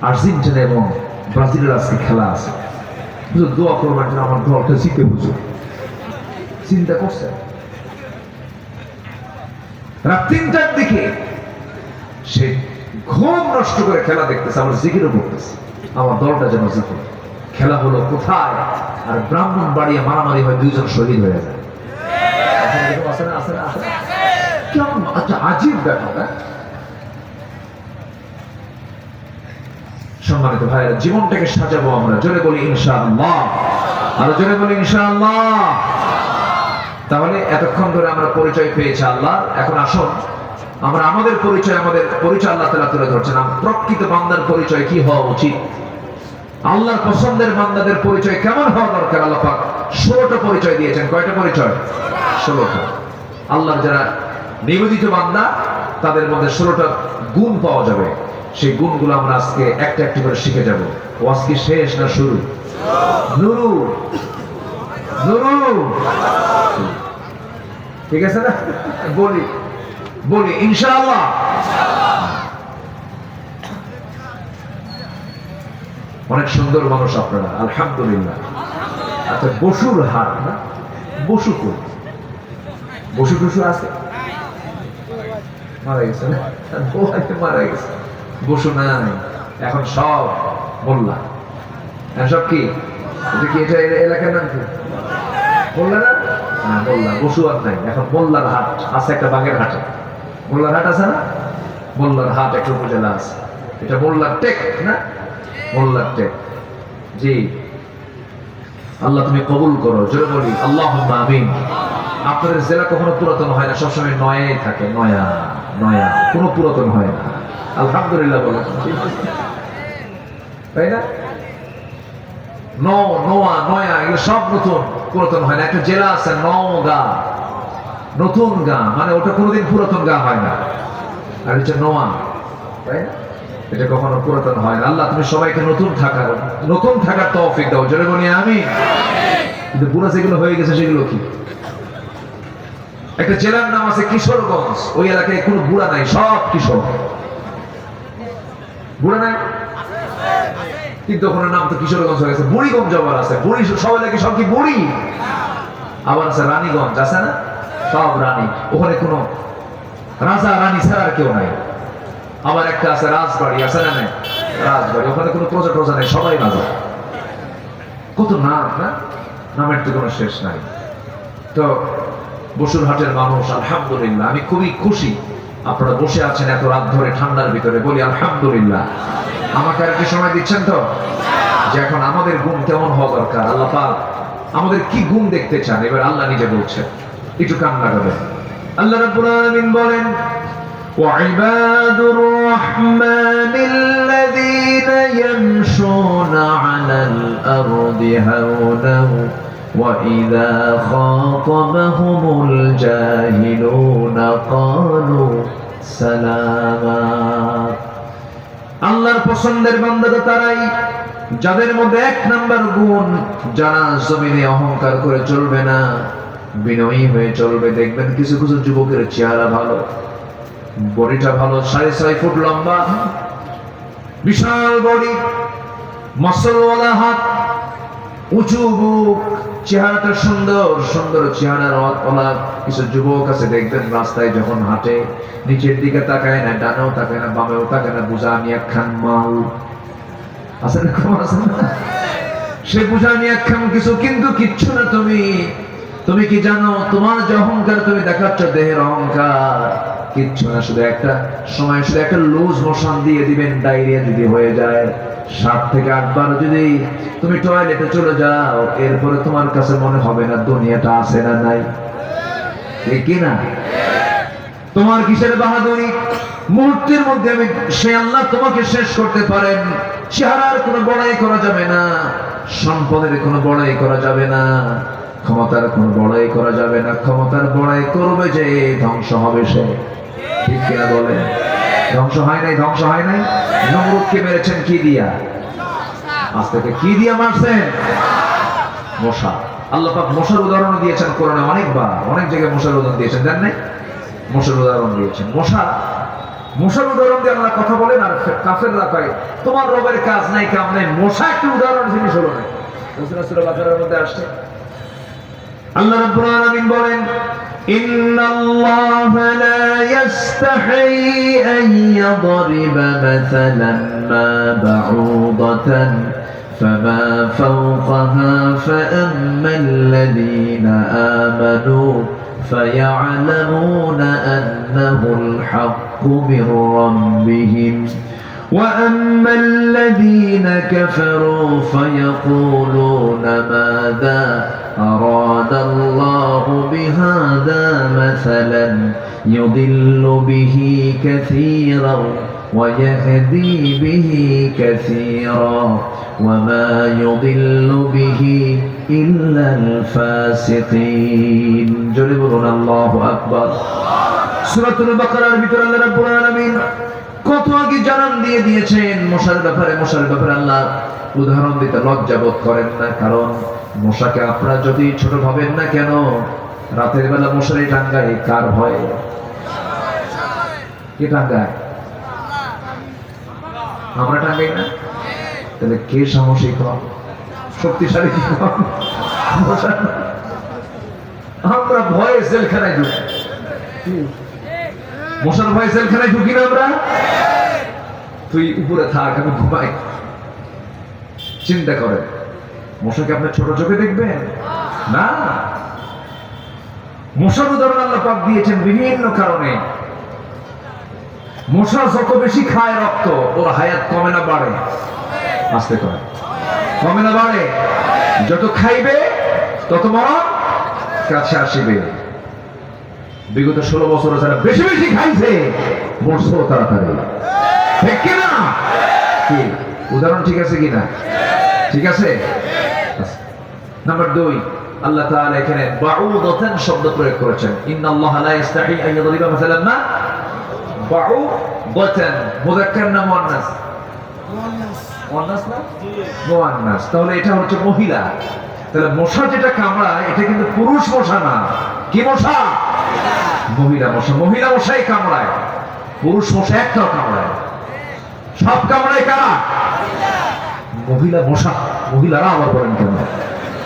আর্জেন্টিনা এবং ব্রাজিলের আজকে খেলা আছে, হুজুর দোয়া করবেন যেন আমার দলটা জিতে। হুজুর চিন্তা করছেন? রাত 3টার দিকে সে ঘুম নষ্ট করে খেলা দেখতেছে, আমার জিকিরও করতেছে, আমার দলটা যেন জিতে। খেলা হলো কোথায়? আর ব্রাহ্মণবাড়িয়া মারামারি হয়, 2 জন শহীদ হয়ে যায়। আচ্ছা, আজীব ব্যাপার। সম্মানিত ভাইরা, জীবনটাকে সাজাবো আমরা, জোরে বলি ইনশাআল্লাহ, আর জোরে বলি ইনশাআল্লাহ। তাহলে এতক্ষণ ধরে আমরা পরিচয় পেয়েছি আল্লাহ। এখন আসুন আমরা আমাদের পরিচয় আল্লাহ তাআলা তুলে ধরছেন। প্রকৃত বান্দার পরিচয় কি হওয়া উচিত, আল্লাহর পছন্দের বান্দাদের পরিচয় কেমন হওয়া দরকার, আল্লাহ পাক 16টা পরিচয় দিয়েছেন। কয়টা পরিচয়? 16টা। আল্লাহর যারা নিবেদিত বান্দা, তাদের মধ্যে 16টা গুণ পাওয়া যাবে। সেই গুণগুলো আমরা আজকে একটা একটা করে শিখে যাব। ও আজকে শেষ না শুরু? নুরু নুরু, ঠিক আছে না? বলি বলি ইনশাআল্লাহ। অনেক সুন্দর মানুষ আপনারা, আলহামদুলিল্লাহ। আচ্ছা, বসুর হাট না, বসু কই? বসু টসু আছে? মারা গেছে না? মারা গেছে। বসু নাই, এখন সব মোল্লা। সব কি এটা কি, এটা এলাকার নাম কি? মোল্লা না? হ্যাঁ মোল্লা। বসু আর নাই, এখন মোল্লার হাট আছে একটা বাগের হাটে। মোল্লার হাট আছে না? মোল্লার হাট একটা উপজেলা আছে, এটা মোল্লার টেক না? মোল্লার টেক। জি, আল্লাহ তুমি কবুল করো, জোরে বলি আল্লাহুম্মা আমিন। আপনাদের জেলা কখনো পুরাতন হয় না, সবসময় নয়াই থাকে, নয়া নয়া, কোনো পুরাতন হয় না। আলহামদুলিল্লাহ বলেন, তাই না? নোয়া নয়া এগুলো সব নতুন, পুরাতন হয় না। একটা জেলা আছে নওগাঁ, নতুন গাঁ, মানে ওটা কোনোদিন পুরাতন গাঁ হয় না। আর হচ্ছে নোয়া, তাই না? এটা কখনো পুরাতন হয় না। আল্লাহ তুমি সবাইকে নতুন থাকার তৌফিক দাও, জোরে বলি আমিন। কিন্তু পুরো যেগুলো হয়ে গেছে সেগুলো কি? একটা জেলার নাম আছে কিশোরগঞ্জ, ওই এলাকায় কোনো বুড়া নাই, সব কিশোর। বুড়া নাই, কিন্তু ওখানে নাম তো কিশোরগঞ্জ হয়ে গেছে। বুড়িগঞ্জ আবার আছে, বুড়ি সব এলাকায় সব কি বুড়ি। আবার আছে রানীগঞ্জ, আছে না, সব রানী। ওখানে কোনো রাজা রানী ছাড়া আর কেউ নাই। আবার একটা আছে রাজবাড়ি, আছে না নাই? রাজবাড়ি, ওখানে কোনো প্রজা টজা নেই, সবাই রাজা। কত নাম না, নামের তো কোনো শেষ নাই। তো বসুরহাটের মানুষ আলহামদুলিল্লাহ, আমি খুবই খুশি আপনারা বসে আছেন এত রাত ধরে ঠান্ডার ভিতরে, বলি আলহামদুলিল্লাহ। আমাকে আর কি সময় দিচ্ছেন তো, যে এখন আমাদের গুণ কেমন হওয়া দরকার, আল্লাহ পাক আমাদের কি গুণ দেখতে চান, এবার আল্লাহ নিজে বলছেন, একটু কান লাগাবেন। আল্লাহ রাব্বুল আলামিন বলেন, وعباد الرحمن الذين يمشون على الأرض هونا وإذا خاطبهم الجاهلون قالوا سلاما। আল্লাহর পছন্দের বান্দা তো তারাই যাদের মধ্যে এক নাম্বার গুণ, যারা জমিনে অহংকার করে চলবে না, বিনয়ী হয়ে চলবে। দেখবেন কিছু কিছু যুবকের চেহারা ভালো, বডিটা ভালো, 6.5 ফুট লম্বা, বিশাল বডি, মাসলওয়ালা হাত, উঁচু বুক, চেহারাটা সুন্দর সুন্দর চেহারার ওলা কিছু যুবক আছে, দেখবেন রাস্তায় যখন হাঁটে নিচের দিকে তাকায় না, ডানেও তাকায় না, বামেও তাকায় না, বুঝা আমি একখান মাল আছে না, কম আছে না, সে বুঝা আমি একখান কিছু, কিন্তু কিচ্ছু না। তুমি কি জানো, তোমার যে অহংকার তুমি দেখাচ্ছ, দেহের অহংকার, কিচ্ছু না। শুধু একটা সময়, শুধু একটা লুজ মোশন দিয়ে দিবেন, ডায়রিয়া যদি হয়ে যায়, 7 থেকে 8 বার যদি তুমি টয়লেটে চলে যাও, এরপরে তোমার কাছে মনে হবে না দুনিয়াটা আছে না নাই, ঠিক কি না? তোমার কিসের বাহাদুরি, মুহূর্তের মধ্যে আমি সে আল্লাহ তোমাকে শেষ করতে পারেন। চেহারার কোনো বড়াই করা যাবে না, সম্পদের কোনো বড়াই করা যাবে না, ক্ষমতার কোনো বড়াই করা যাবে না। ক্ষমতার বড়াই করবে যে ধ্বংস হবে সে, ঠিক কিনা বলেন? ধ্বংস হয় নাই, ধ্বংস হয় নাই। নমরুদকে মেরেছেন কি দিয়া? আজ থেকে কি দিয়া মারছেন? মশা। আল্লাহ পাক মশার উদাহরণ দিয়েছেন কোরআনে অনেকবার, অনেক জায়গায় মশার উদাহরণ দিয়েছেন, জানেন নাই? মশার উদাহরণ দিয়েছেন। মশার উদাহরণ দিয়ে আল্লাহ কথা বলেন, আর কাফেররা কয় তোমার রবের কাজ নাই, কাম নাই। মশা একটা উদাহরণ জিনিস হলো না, সূরা বাকারার মধ্যে আসছে। আল্লাহ রাব্বুল আলামিন বলেন, ইন্নাল্লাহা লা ইস্তাহি আন ইয়াদরিবা মাসালান মা বাউদাতান ফামা ফাওকাহা ফাআম্মাল্লাযীনা আমানু ফায়া'লামুনা আন্নাহুল হাক্কু মির রাব্বিহিম وأما الذين كفروا فيقولون ماذا أراد الله بهذا مثلا يضل به كثيرا ويهدي به كثيرا وما يضل به إلا الفاسقين. جربون الله أكبر. سورة البقرة ভিতরে আল্লাহ রাব্বুল আলামিন কত আগে জানান দিয়ে দিয়েছেন মশার ব্যাপারে। আল্লাহ উদাহরণ দিতে লজ্জা বোধ করেন না, কারণ মশাকে আপনারা যদি ছোট ভাবেন না কেন, রাতের বেলা মশারি টাঙ্গায় কার ভয়ে? কে টাঙ্গায়? আমরা টাঙ্গাই না? তাহলে কে সাহসী কম, শক্তিশালী কম? আমরা ভয়ে জেলখানায় ঢুকি, মশার ভয়ে জেলখানায় ঢুকি না আমরা? তুই উপরে থাক, আমি ঘুমাই। চিন্তা করেন, মশাকে আপনার ছোট চোখে দেখবেন না? মশার উদাহরণ আল্লাহ পাক দিয়েছেন বিভিন্ন কারণে। মশা যত বেশি খায় রক্ত, ওর হায়াত কমে না বাড়ে? আস্তে করে কমে না বাড়ে? যত খাইবে তত মরণ কাছে আসিবে। বিগত 16 বছরে যারা বেশি বেশি খাইছে মরছো তাড়াতাড়ি, ঠিক কিনা? কি উদাহরণ ঠিক আছে কিনা? ঠিক আছে। নাম্বার 2, আল্লাহ তাআলা এখানে বাউদাতান শব্দ প্রয়োগ করেছেন। ইন্নাল্লাহা লা ইস্তাহি আন ইয়াদরিবা মাসালান মা বাউদাতান, মুযাক্কার না মুয়ান্নাস? মুয়ান্নাস না? মুয়ান্নাস। তাহলে এটা হচ্ছে মহিলা। তাহলে মশা যেটা কামড়ায় এটা কিন্তু পুরুষ মশা না। কি মশা? মহিলা মশা। মহিলা মশাই কামড়ায়, পুরুষ মশা একটাও কামড়ায়। সব কামড়ায় কারা? মহিলা মশা। মহিলারা আবার বলেন কেন?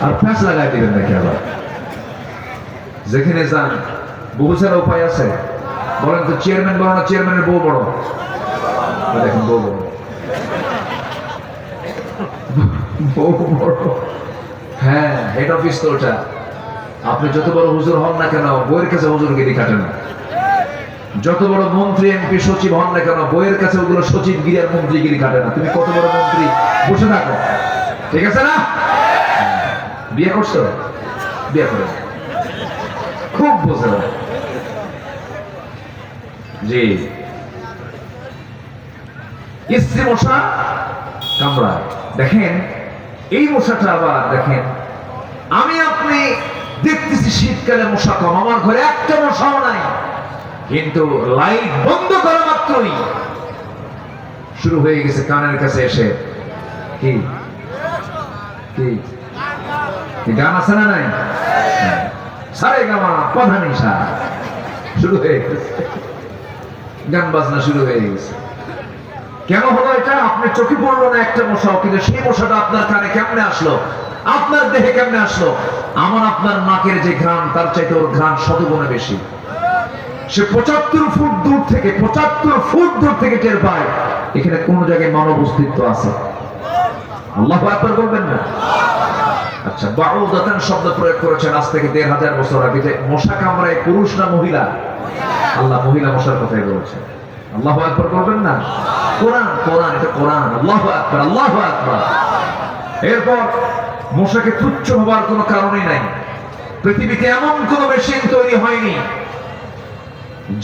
আর প্যাঁচ লাগাই দিবেন নাকি আবার? যেখানে যান বউ ছাড়া উপায় আছে? বলেন তো, চেয়ারম্যান বড় না চেয়ারম্যানের বউ বড়? দেখেন বউ বড়, বউ বড়। হ্যাঁ, হেড অফিস তো ওটা। আপনি যত বড় হুজুর হন না কেন, বইয়ের কাছে হুজুরগিরি কাটে না। যত বড় মন্ত্রী এমপি সচিব হন না কেন, বইয়ের কাছে ওগুলো সচিবগিরি আর মন্ত্রীগিরি কাটে না। তুমি কত বড় মন্ত্রী, বসে থাকো, ঠিক আছে না? বিয়ে করছো? বিয়ে করে খুব বোঝে না। জি, স্ত্রী মশা কামড়ায়। দেখেন এই মশাটা আবার দেখেন, আমি আপনি দেখতেছি শীতকালে মশা কম, আমার ঘরে একটা মশাও নাই, কিন্তু লাইট বন্ধ করা মাত্রই শুরু হয়ে গেছে কানের কাছে এসে। কি কি গান আছে না নাই? সারে গামা পধানিসা শুরু হয়ে গেছে, গান বাজনা শুরু হয়ে গেছে। কেন হলো এটা? আপনার চোখে পড়লো না একটা মশাও, কিন্তু সেই মশাটা আপনার কানে কেমনে আসলো, আপনার দেহে কেমনে আসলো? আমার আপনার নাকের যে ঘ্রাণ, তার চাইতে ওর ঘ্রাণ শতগুণে বেশি। সে 75 ফুট দূর থেকে, 75 ফুট দূর থেকে টের পায় এখানে কোন জায়গায় মানব অস্তিত্ব আছে। আল্লাহু আকবার বলবেন না? আচ্ছা, বাউদাতান শব্দ প্রয়োগ করেছেন আজ থেকে 1500 বছর আগে। যে মশা কামড়ায় পুরুষ না মহিলা? আল্লাহ মহিলা মশার কথাই বলেছেন। আল্লাহু আকবার বলবেন না? কোরআন, কোরআন, এটা কোরআন। আল্লাহু আকবার, আল্লাহু আকবার। এরপর মশাকে তুচ্ছ হবার কোনো কারণই নাই। পৃথিবীতে এমন কোন মেশিন তৈরি হয়নি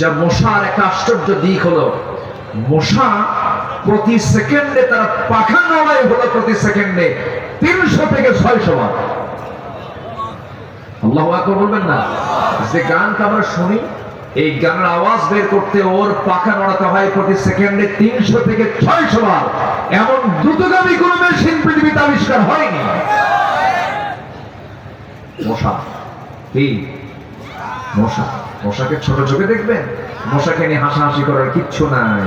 যা মশার একটা আশ্চর্য দিক হলো, মশা প্রতি সেকেন্ডে তার পাখা নড়াই হলো প্রতি সেকেন্ডে 300 থেকে 600 বার। আল্লাহু আকবার বলবেন না? যে গানটা আমরা শুনি, এই গানের আওয়াজ বের করতে ওর পাখা নড়াতে হয় প্রতি সেকেন্ডে 300 থেকে 600 বার। এমন দ্রুতগামী কোন মেশিন পৃথিবীতে আবিষ্কার হয়নি। মশা কি? মশা। মশাকে ছোট চোখে দেখবেন? মশাকে নিয়ে হাসাহাসি করার কিচ্ছু নাই।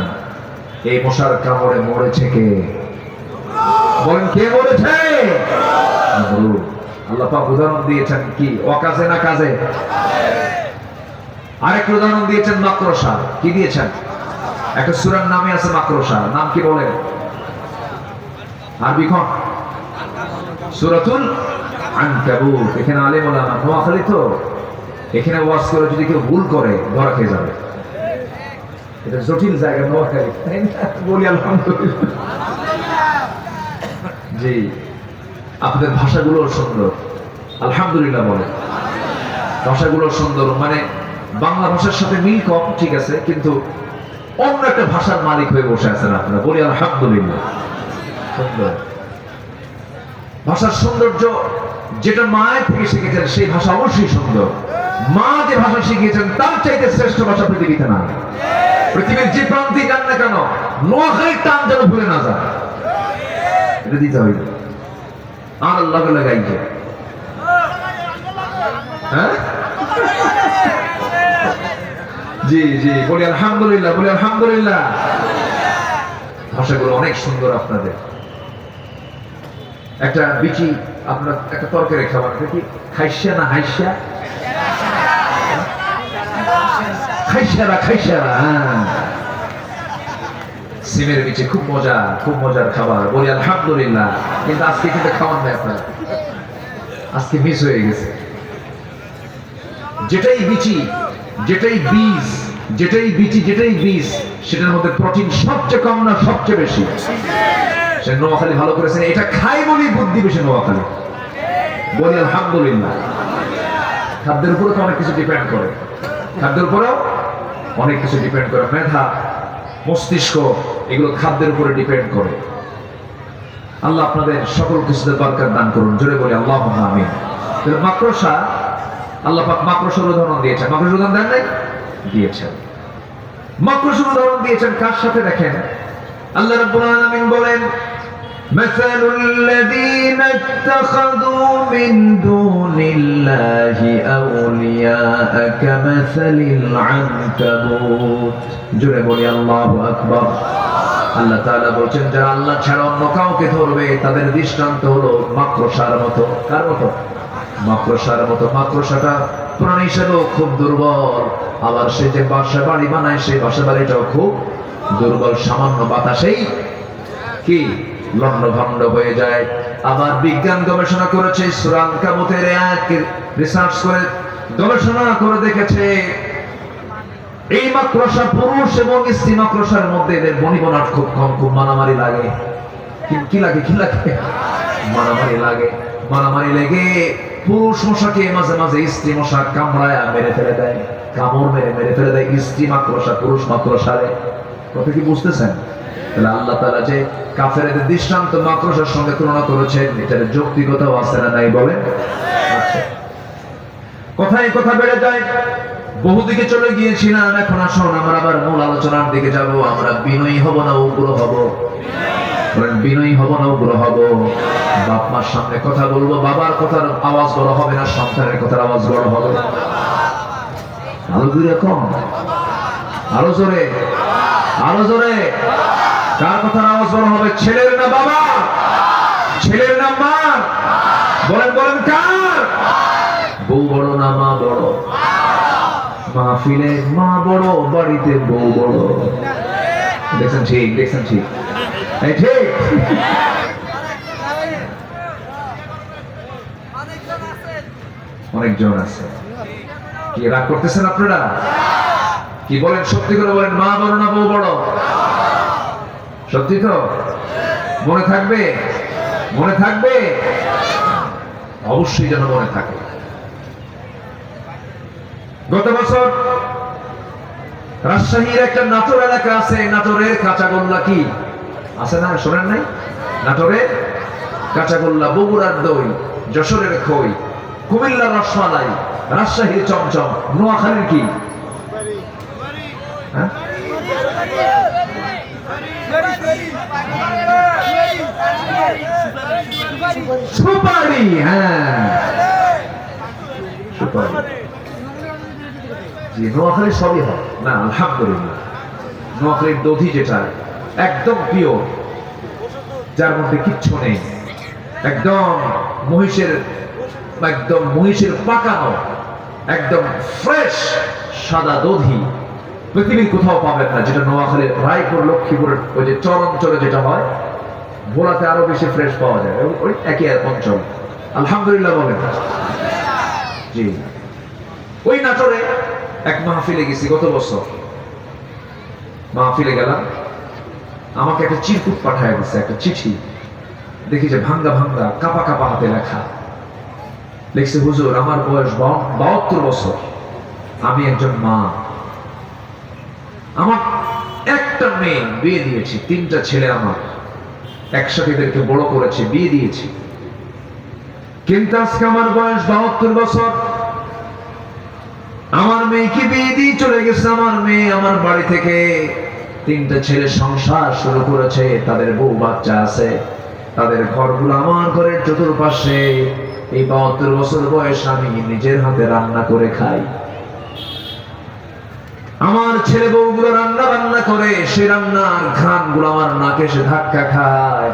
এই মশার কামড়ে মরেছে কে? বলেন কে মরেছে? আল্লাহ পাক উদাহরণ দিয়েছেন কি? অকাজে না কাজে? আরেকটা উদাহরণ দিয়েছেন মাকড়সা। কি দিয়েছেন? একটা সূরার নামে আছে মাকড়সা। নাম কি বলেন? আরবি কোন? সূরাতুল আনকাবুত। এখানে আলেম ওলামা নোয়াখালী তো, এখানে ওয়াজ করে যদি কেউ ভুল করে ধরা খেয়ে যাবে। এটা জটিল জায়গা নোয়াখালী, তাই না? বলি আলহামদুলিল্লাহ। জি, আপনাদের ভাষাগুলো সুন্দর, আলহামদুলিল্লাহ বলে। ভাষাগুলো সুন্দর, মানে বাংলা ভাষার সাথে মিল কম, ঠিক আছে, কিন্তু অন্য একটা ভাষার মালিক হয়ে বসে আছেন আপনারা। বলি আলহামদুলিল্লাহ। সুন্দর ভাষার সৌন্দর্য, যেটা মায়ের থেকে শিখেছেন সেই ভাষা অবশ্যই সুন্দর। মা যে ভাষা শিখিয়েছেন তার চাইতে শ্রেষ্ঠ ভাষা পৃথিবীতে না। পৃথিবীর যে প্রান্তে যান না কেন, নোয়াখালীর টান যেন ভুলে না যায়, এটা দিতে হইবে। আর আল্লাহ লাগাইছে, হ্যাঁ? জি জি, বলি আলহামদুলিল্লাহ, বলি আলহামদুলিল্লাহ। ভাষাগুলো অনেক সুন্দর আপনাদের। একটা বিচি আপনার একটা তরকারি খাবার, কি খাইসা না হাইসা? খাইসারা, খাইসারা। সিমের বিচি খুব মজা, খুব মজার খাবার। বলি আলহামদুলিল্লাহ। কিন্তু আজকে কিন্তু খাওয়ান নাই আপনারা, আজকে মিস হয়ে গেছে। যেটাই বিচি, যেটাই বীজ, যেটাই বিচি, যেটাই বীজ, সেটার মধ্যে প্রোটিন সবচেয়ে কম না সবচেয়ে বেশি? সে নোয়াখালী ভালো করেছেন, এটা খাই বলি বুদ্ধি বেশি নোয়াখালী। বলি আলহামদুলিল্লাহ। খাদ্যের উপরে তো অনেক কিছু ডিপেন্ড করে। খাদ্যের উপরেও অনেক কিছু ডিপেন্ড করে, মেধা, মস্তিষ্ক, এগুলো খাদ্যের উপরে ডিপেন্ড করে। আল্লাহ আপনাদের সকল কিছুতে বরকত দান করুন, জোরে বলি আল্লাহুম্মা আমিন। মাকড়সা, আল্লাহ পাক মাকড়সার উদাহরণ দিয়েছেন, মাকড়সার উদাহরণ দেন নাই? দিয়েছেন। মাকড়সার উদাহরণ দিয়েছেন কার সাথে দেখেন? আল্লাহ রাব্বুল আলামিন বলেন, মাসালুল লাযীনা ইত্তাখাযু মিন দুনিল্লাহি আউলিয়া কামাসালিল আনকাবুত। জোরে বলি আল্লাহু আকবার। আল্লাহ তাআলা বলেন, যারা আল্লাহ ছাড়া অন্য কাউকে ধরবে তাদের দৃষ্টান্ত হলো মাকড়সার মতো। কার মতো? মাকড়সার মতো। মাকড়সাটা প্রাণী হিসেবেও খুব দুর্বল, আবার সে যে বাসা বাড়ি বানায় সেই বাসা বাড়িটাও খুব দুর্বল, সামান্য বাতাসেই কি লন্ডভন্ড হয়ে যায়। আবার বিজ্ঞান গবেষণা করেছে, সূরা আনকাবুতের আয়াতকে রিসার্চ করে গবেষণা করে দেখেছে এই মাকড়সা, পুরুষ এবং স্ত্রী মাকড়সার মধ্যে এদের বনিবনাট খুব কম, খুব মারামারি লাগে। কি লাগে? কি লাগে? মারামারি লাগে। মারামারি লেগে পুরুষ মশাকে মাঝে মাঝে স্ত্রী মশা কামড়ায় মেরে ফেলে দেয়, কামড় মেরে ফেলে দেয় স্ত্রী মাকড়সা পুরুষ মাকড়সারে। কথা কি বুঝতেছেন? তাহলে আল্লাহ তাআলা যে কাফেরদের দৃষ্টান্ত মাকড়সার সঙ্গে তুলনা করেছেন, এটার যৌক্তিকতাও আছে না নাই বলেন? আছে। কথায় কথা বেড়ে যায়, বহুদিকে চলে গিয়েছিলাম, এখন আসুন আমরা আবার মূল আলোচনার দিকে যাব। আমরা বিনয়ী হব না উগ্র হব? বলেন, বিনয়ী হব না উগ্র হব? বাপ মার সামনে কথা বলবো, বাবার কথার আওয়াজ বড় হবে না সন্তানের কথার আওয়াজ বড় হবে? আরো দুই রকম, আরো জোরে, আরো জোরে। কার কথার আওয়াজ বড় হবে? ছেলের না বাবা? ছেলের না মা? বলেন বলেন, কার? বউ বড় না মা বড়? মাহফিলে মা বড়, বাড়িতে বউ বড়। দেখছেন ঠিক, দেখছেন ঠিক, ঠিক। অনেকজন আছে। কি রাগ করতেছেন আপনারা? কি বলেন? সত্যি করে বলেন, মা বড় না বউ বড়? সত্যি তো? মনে থাকবে? মনে থাকবে? অবশ্যই যেন মনে থাকে। গত বছর রাজশাহীর একটা নাটোর এলাকা আছে, নাটোরের কাঁচাগোল্লা কি আছে না? শোনেন নাই? নাটোরের কাঁচাগোল্লা, বগুড়ার দই, যশোরের খই, কুমিল্লার রসমালাই, রাজশাহীর চমচম, নোয়াখালীর কি? সুপারি। হ্যাঁ, সুপারি। নোয়াখালীর সবই হয় না, আলহামদুলিল্লাহ। নোয়াখালীর দধি যেটা একদম পিওর, যার মধ্যে কিচ্ছু নেই, একদম মহিষের পাকানো, একদম ফ্রেশ সাদা দধি পৃথিবীর কোথাও পাবেন না। যেটা নোয়াখালীর রায়পুর, লক্ষ্মীপুরের ওই যে চর অঞ্চলে যেটা হয়, ভোলাতে আরো বেশি ফ্রেশ পাওয়া যায়, ওই একই অঞ্চল। আলহামদুলিল্লাহ বলেন। জি, ওই নাটোরে এক মাহফিলে গেছি গত বছর। মাহফিলে গেলাম, আমাকে একটা চিরকুট পাঠায় দিচ্ছে, একটা চিঠি। দেখি যে ভাঙ্গা ভাঙ্গা কাপা কাপা হাতে লেখা। লিখছে, হুজুর আমার বয়স 72 বছর, আমি একজন মা, আমার একটা মেয়ে, বিয়ে দিয়েছি, 3টা ছেলে আমার, একসাথে এদেরকে বড় করেছে, বিয়ে দিয়েছি, কিন্তু আজকে আমার বয়স 72 বছর, আমার মেয়েকে বিয়ে দিয়ে চলে গেছে। আমার মেয়ে আমার বাড়ি থেকে 3টা ছেলে সংসার শুরু করেছে, তাদের বউ বাচ্চা আছে, তাদের ঘরগুলো আমার ঘরের চতুর্পাশে। এই 72 বছর বয়স আমি নিজের হাতে রান্না করে খাই। আমার ছেলে বউগুলো রান্না বান্না করে, সে রান্নার ঘ্রাণগুলো আমার নাকে এসে ধাক্কা খায়।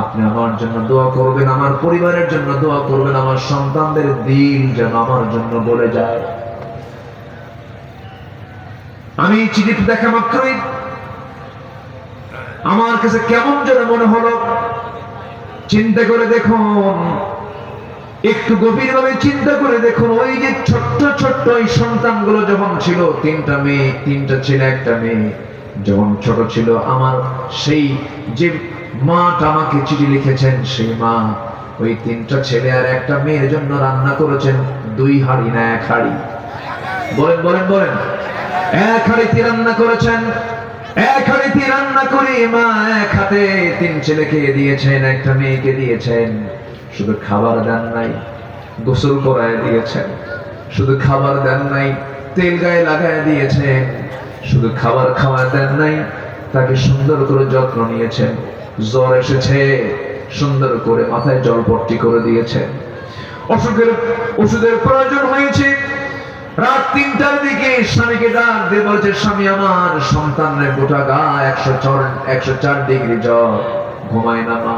আপনি আমার জন্য দোয়া করবেন, আমার পরিবারের জন্য দোয়া করবেন, আমার সন্তানদের দিল যেন আমার জন্য বলে যায়। আমি চিঠিটা দেখা মাত্রই আমার কাছে কেমন যেন মনে হলো। চিন্তা করে দেখুন, একটু গভীরভাবে চিন্তা করে দেখুন, ওই যে ছোট্ট ছোট্ট এই সন্তানগুলো যখন ছিল, 3টা মেয়ে, 3টা ছেলে, একটা মেয়ে, যখন ছোট ছিল, আমার সেই যে মাটা আমাকে চিঠি লিখেছেন, সেই মা ওই 3টা ছেলে আর একটা মেয়ের জন্য রান্না করেছেন 2 হাঁড়ি না 1 হাঁড়ি। বলেন বলেন বলেন। এক হাঁড়িতে রান্না করেছেন, এক হাঁড়িতে রান্না করে মা এক হাতে 3 ছেলেকে দিয়েছেন, একটা মেয়েকে দিয়েছেন। শুধু খাবার দেন নাই, গোসল করায় দিয়েছেন। শুধু খাবার দেন নাই, তেল গায়ে লাগায় দিয়েছেন। শুধু খাবার খাওয়া দেন নাই, তাকে সুন্দর করে যত্ন নিয়েছেন। জ্বর এসেছে, সুন্দর করে মাথায় জলপট্টি করে দিয়েছেন। ওষুধের প্রয়োজন হয়েছে, রাত 3টার দিকে স্বামীকে ডাক দিয়ে বলছে, স্বামী আমার সন্তানের গোটা গা 104 ডিগ্রি জ্বর, ঘুমায় না মা।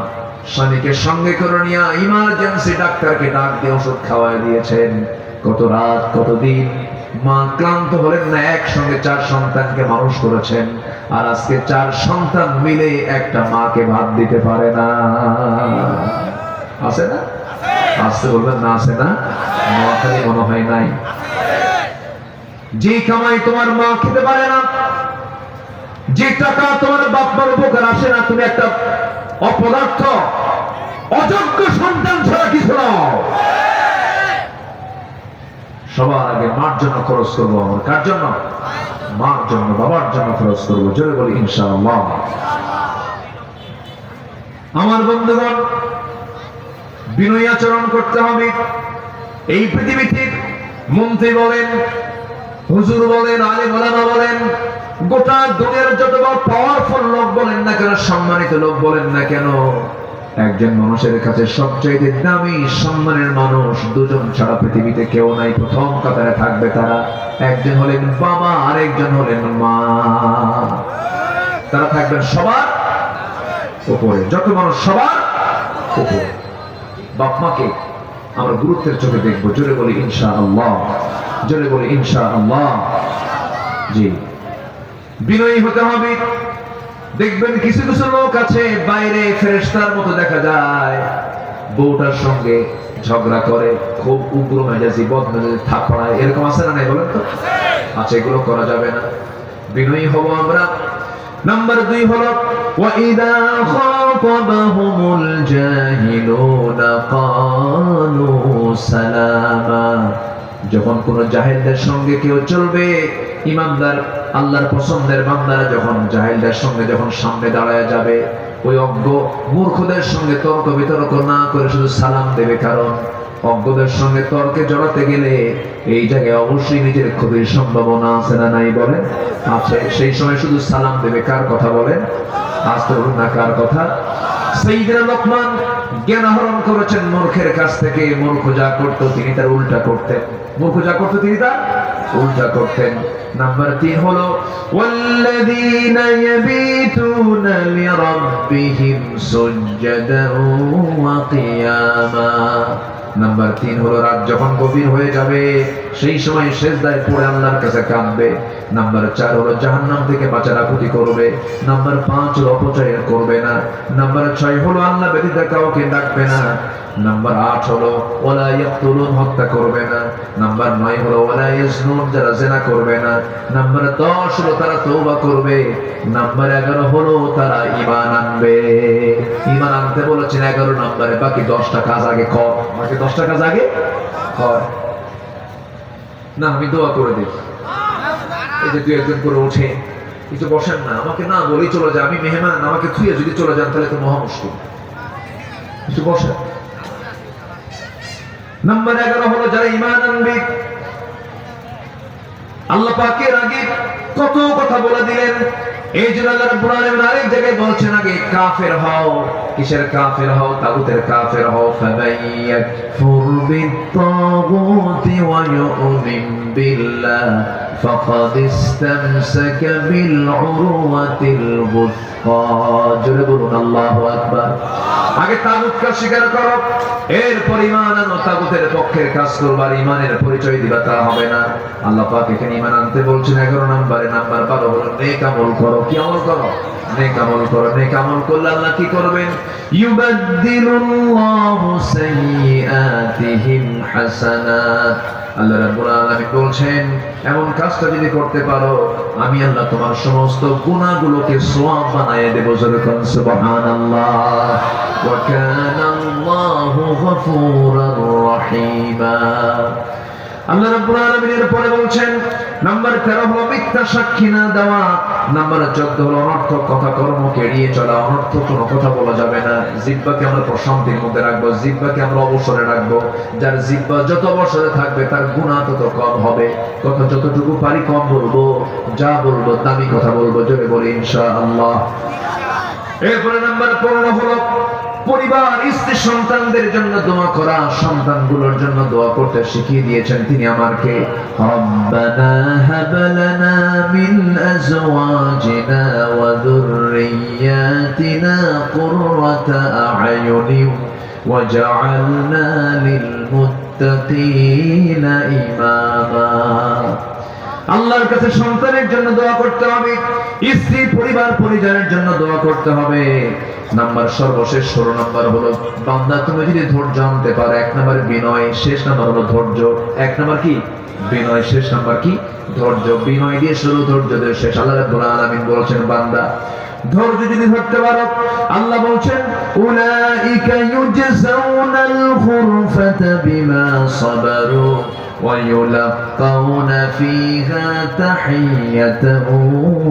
স্বামীকে সঙ্গে করে নিয়ে ইমার্জেন্সি ডাক্তারকে ডাক দিয়ে ওষুধ খাওয়ায় দিয়েছেন। কত রাত কত দিন মা ক্লান্ত হলেন না, একসঙ্গে 4 সন্তানকে মানুষ করেছেন। আর আজকে 4 সন্তান মিলে একটা মাকে ভাত দিতে পারে না। আছে না? আসতে বলবেন না, আছে না? নোয়াখালী মনে হয় নাই। যে কামাই তোমার মা খেতে পারে না, যে টাকা তোমার বাপ মার উপকার আসে না, তুমি একটা অপদার্থ অযোগ্য সন্তান ছাড়া কিছু নাও। সবার আগে মার জন্য খরচ করবো। আমার কার জন্য? মার জন্য, বাবার জন্য খরচ করবো। জোরে বলি ইনশাআল্লাহ। আমার বন্ধুগণ, বিনয়ী আচরণ করতে হবে। এই পৃথিবীতে মন্ত্রী বলেন, হুজুর বলেন, আলেম ওলামা বলেন, গোটা দুনিয়ার যত বড় পাওয়ারফুল লোক বলেন না কেন, সম্মানিত লোক বলেন না কেন, একজন মানুষের কাছে সবচেয়ে দামি সম্মানের মানুষ 2 জন ছাড়া পৃথিবীতে কেউ নাই। প্রথম কাতারে থাকবে তারা, একজন হলেন বাবা, আরেকজন হলেন মা। তারা থাকবেন সবার উপরে, যত মানুষ সবার উপরে। বাপ মাকে আমরা গুরুত্বের চোখে দেখবো। জোরে বলি ইনশাআল্লাহ, জোরে বলি ইনশাআল্লাহ। জি, বিনয়ী হতে হবে। দেখবেন কিছু কিছু লোক আছে বাইরে ফেরেশতার মতো দেখা যায়, বউটার সঙ্গে ঝগড়া করে, খুব উগ্র মেজাজি, বদমেজাজি, থাপড়ায়, এরকম আছে না নাই বলেন তো? আচ্ছা, এগুলো করা যাবে না। বিনয়ী হব আমরা। নাম্বার 2 হলো ওয়াইদা খাতাবাহুমুল জাহিলুনা ক্বালু সালামা। যখন কোন জাহেলদের সঙ্গে কেউ চলবে, ইমানদার আল্লাহর পছন্দের বান্দারা যখন জাহেলদের সঙ্গে যখন সামনে দাঁড়ায় যাবে, ওই অজ্ঞ মূর্খদের সঙ্গে তর্ক বিতর্ক না করে শুধু সালাম দেবে। কারণ অজ্ঞদের সঙ্গে তর্কে জড়াতে গেলে এই জায়গায় অবশ্যই নিজের ক্ষতির সম্ভাবনা আছে না নাই বলেন? আছে। সেই সময় শুধু সালাম দেবে। কার কথা বলেন? আসতে বলুন না, কার কথা? সাইয়েদনা লোকমান জ্ঞান আহরণ করেছেন মূর্খের কাছ থেকে। মূর্খ যা করতো তিনি তার উল্টা করতেন। মূর্খ যা করতো তিনি তার উল্টা করতেন। নাম্বার 3 হলো ওয়াল্লাযীনা ইয়াবিতুনা লিরাব্বিহিম সুজদান ওয়া কিয়ামা। নাম্বার 3 হলো রাত যখন গভীর হয়ে যাবে সেই সময় সিজদায় পড়ে আল্লাহর কাছে কাঁদবে। নাম্বার 4 হলো জাহান্নাম থেকে বাঁচারাখুতি করবে। নাম্বার 5 হলো অপচয় করবে না। নাম্বার 6 হলো আল্লাহ ব্যতীত কাউকে ডাকবে না। নাম্বার 8 হলো ওয়ালা ইয়াকতুলুন, হত্যা করবে না। নাম্বার 9 হলো ওয়ালা ইয়াজনুন, যারা জিনা করবে না। নাম্বার 10 হলো তারা তওবা করবে। নাম্বার 11 হলো তারা ঈমান আনবে। ঈমান আনতে বলেছেন 11 নম্বরে, বাকি 10টা কাজ আগে কর। বাকি 10টা কাজ আগে কর। না, আমি দোয়া করে দিই। এই যে 2-1 করে উঠে কিছু বসেন না, আমাকে না বলেই চলে যায়, আমি মেহমান, আমাকে থুয়ে যদি চলে যান তাহলে তো মহা মুশকিল। কিছু বসেন। নাম্বার 11 হলো যারা ঈমান আনবে। আল্লাহ পাকের আগে কত কথা বলে দিলেন। এই জন্য আল্লাহ রাব্বুল আলামিন আরেক জায়গায় বলছেন, আগে কাফের হও। কিসের কাফের হও? তাগুতের কাফের হও। ফামাইয়াকফুর বিত-তাগুতি ওয়া ইউমিন বিল্লাহ ফাকাদ ইসতামসাকা বিল উরওয়াতিল বুসকা। জোরে বলুন আল্লাহু আকবার। আগে তাগুতকে স্বীকার করো, এরপর ঈমান আনো। তাগুতের পক্ষের কাজ করবার, ঈমানের পরিচয় দিবা, তা হবে না। আল্লাহ পাক এখানে ঈমান আনতে বলছেন 11 নম্বরে। নাম্বার 12 হলো নেক আমল করো। কি আমল করো? নেক আমল করো। নেক আমল করলে আল্লাহ কি করবেন? ইউবাদদিলুল্লাহু সাইয়্যাতিহিম হাসানাত। আল্লাহ রাব্বুল আলামিন বলছেন, এমন কাজটা যদি করতে পারো, আমি আল্লাহ তোমার সমস্ত গুনাহগুলোকে সওয়াব বানায় দেব। জোরে কোন সুবহানাল্লাহ। ওয়া কানা আল্লাহু গফুরার রহিমা। আল্লাহ রাব্বুল আলামিনের পরে বলছেন নাম্বার 13 হলো মিথ্যা সাক্ষী না দেওয়া, নাম্বার 14 হলো অনর্থক কথা কর্মকে এড়িয়ে চলা, অনর্থক কোনো কথা বলা যাবে না। জিহ্বাকে আমরা প্রশান্তির মধ্যে রাখবো, জিহ্বাকে আমরা অবসরে রাখবো। যার জিহ্বা যত অবসরে থাকবে তার গুনাহ তত কম হবে। কথা যতটুকু পারি কম বলবো, যা বলবো দামি কথা বলবো, জোরে বলি ইনশাআল্লাহ। এরপরে নাম্বার 15 হলো পরিবার, স্ত্রী, সন্তানদের জন্য দোয়া করা। সন্তানগুলোর জন্য দোয়া করতে শিখিয়ে দিয়েছেন তিনি আমাকে। রব্বানা হাব লানা মিন আজওয়াজিনা ওয়া যুররিয়াতিনা কুররাতা আ'য়ুনিন ওয়াজআলনা লিল মুত্তাকিনা ইমামা। আল্লাহর কাছে সন্তানের জন্য দোয়া করতে হবে, স্ত্রী, পরিবার, পরিজনের জন্য দোয়া করতে হবে। নাম্বার সর্বশেষ 16 নাম্বার হলো বান্দা তুমি যদি ধৈর্য আনতে পারো, 1 নাম্বার বিনয়, শেষ নাম্বার হলো ধৈর্য। 1 নাম্বার কি বিনয়, শেষ নাম্বার কি ধৈর্য। বিনয় দিয়ে শুরু, ধৈর্য দিয়ে শেষ। আল্লাহ রাব্বুল আলামিন বলেছেন বান্দা ধৈর্য যদি ধরতে পারো, আল্লাহ বলছেন উলাইকা ইউজজাউনাল খুরফাতা বিমা সাবারু ويلقون فيها تحية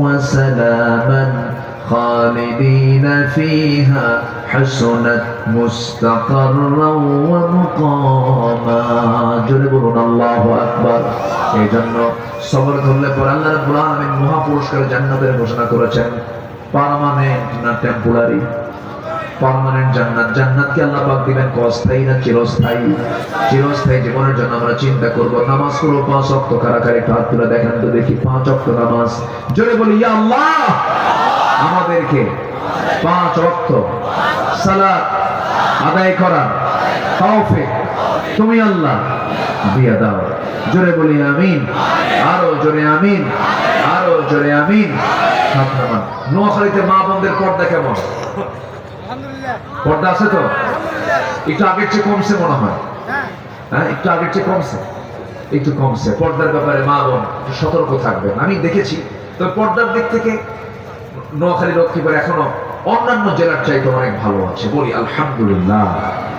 وسلاما خالدين فيها حسنت مستقرا ومقاما। জোরে বলুন আল্লাহু আকবার। এই জন্য সবর ধরলে পর আল্লাহ রাব্বুল আলামিন মহা পুরস্কার জান্নাতের ঘোষণা করেছেন। পার্মানেন্ট না টেম্পোরারি? পার্মানেন্ট জান্নাত। জান্নাতকে আল্লাহ পাক দিবেন অস্থায়ী না চিরস্থায়ী? চিরস্থায়ী জীবনের জন্য আমরা চিন্তা করব। নামাজ পড়ো 5 ওয়াক্ত, কারাকারি হাত তুলে দেখেন তো দেখি 5 ওয়াক্ত নামাজ। জোরে বলি ইয়া আল্লাহ, আমাদেরকে 5 ওয়াক্ত সালাত আদায় করার তৌফিক তুমি আল্লাহ দিয়ে দাও। জোরে বলি আমিন, আরো জোরে আমিন, আরো জোরে আমিন। হাত নামান। নোয়াখালীতে মা বোনদের পর্দা কেমন? পর্দা আছে তো? একটু আগের চেয়ে কমছে মনে হয়। হ্যাঁ, একটু আগের চেয়ে কমছে, একটু কমছে। পর্দার ব্যাপারে মা বোন একটু সতর্ক থাকবেন। আমি দেখেছি তো পর্দার দিক থেকে নোয়াখালী লক্ষ্মীপুর এখনো অন্যান্য জেলার চাইতে অনেক ভালো আছে, বলি আলহামদুলিল্লাহ।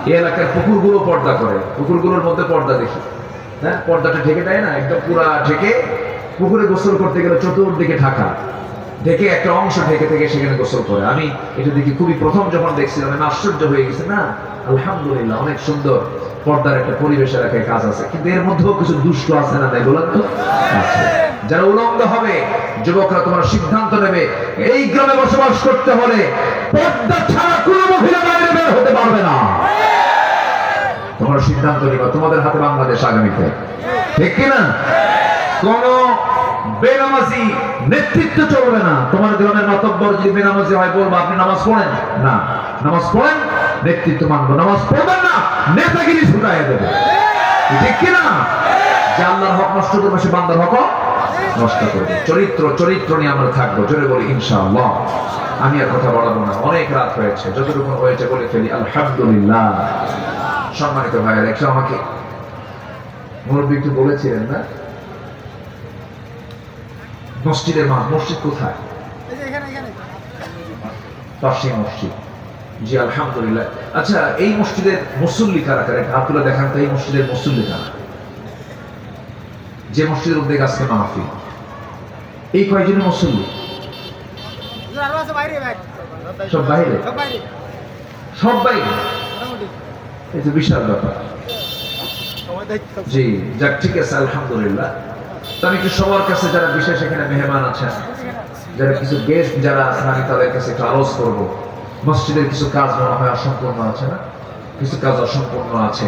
এই এলাকার পুকুরগুলো পর্দা করে, পুকুরগুলোর মধ্যে পর্দা দেখি। হ্যাঁ, পর্দাটা ঢেকে দেয় না, একদম পুরা ঢেকে। পুকুরে গোসল করতে গেলে চতুর্দিকে ঢাকা, ঢেকে একটা অংশ ঢেকে থেকে সেখানে গোসল করে। আমি এটা দেখি খুবই প্রথম যখন দেখছিলাম আমি আশ্চর্য হয়ে গেছে। না আলহামদুলিল্লাহ, অনেক সুন্দর পর্দার একটা পরিবেশ এলাকায় কাজ আছে। কিন্তু এর মধ্যেও কিছু দুষ্ট আছে না, তাই বলেন তো? আছে। যারা উলঙ্গ হবে, যুবকরা তোমরা সিদ্ধান্ত নেবে এই গ্রামে বসবাস করতে হলে পর্দা ছাড়া কোনো মহিলা বাইরে বের হতে পারবে না। তোমরা সিদ্ধান্ত নিবা, তোমাদের হাতে বাংলাদেশ আগামীতে, ঠিক কিনা? কোন বেনামাজি নেতৃত্ব চলবে না। তোমার গ্রামের মাতব্বর যদি বেনামাজি হয় বলবো আপনি নামাজ পড়েন না, নামাজ পড়েন, নেতৃত্ব মানবো। নামাজ পড়বেন না, নেতাগিরি ছুটাই দেবে, ঠিক কিনা? যে আল্লাহর হক নষ্ট করবে সে বান্দার হক নষ্ট করবে। চরিত্র নিয়ে আমরা থাকবো। জোরে বলি ইনশাআল্লাহ। আমি আর কথা বাড়াবো না, অনেক রাত হয়েছে, যতটুকু হয়েছে বলে ফেলি আলহামদুলিল্লাহ। সম্মানিত ভাইয়েরা, একটু আমাকে মুরব্বী একটু বলেছিলেন না মসজিদের মা, মসজিদ কোথায়? পাশে মসজিদ। জি আলহামদুলিল্লাহ। আচ্ছা, এই মসজিদের মুসল্লি কারা কারা? হাত তুলে দেখান তো, এই মসজিদের মুসল্লি কারা? যে মসজিদের উদ্যোগ আজকে মাহফিল, এই কয়জনের মুসল্লি? সব বাইরে, সব বাইরে। এই তো বিশাল ব্যাপার। জি যাক, ঠিক আছে আলহামদুলিল্লাহ। আমি একটু সবার কাছে যারা বিশেষ এখানে মেহমান আছেন, যারা কিছু গেস্ট যারা আছেন, আমি তাদের কাছে একটু আরজ করব। মসজিদের কিছু কাজ মনে হয় অসম্পূর্ণ আছে না? কিছু কাজ অসম্পূর্ণ আছে।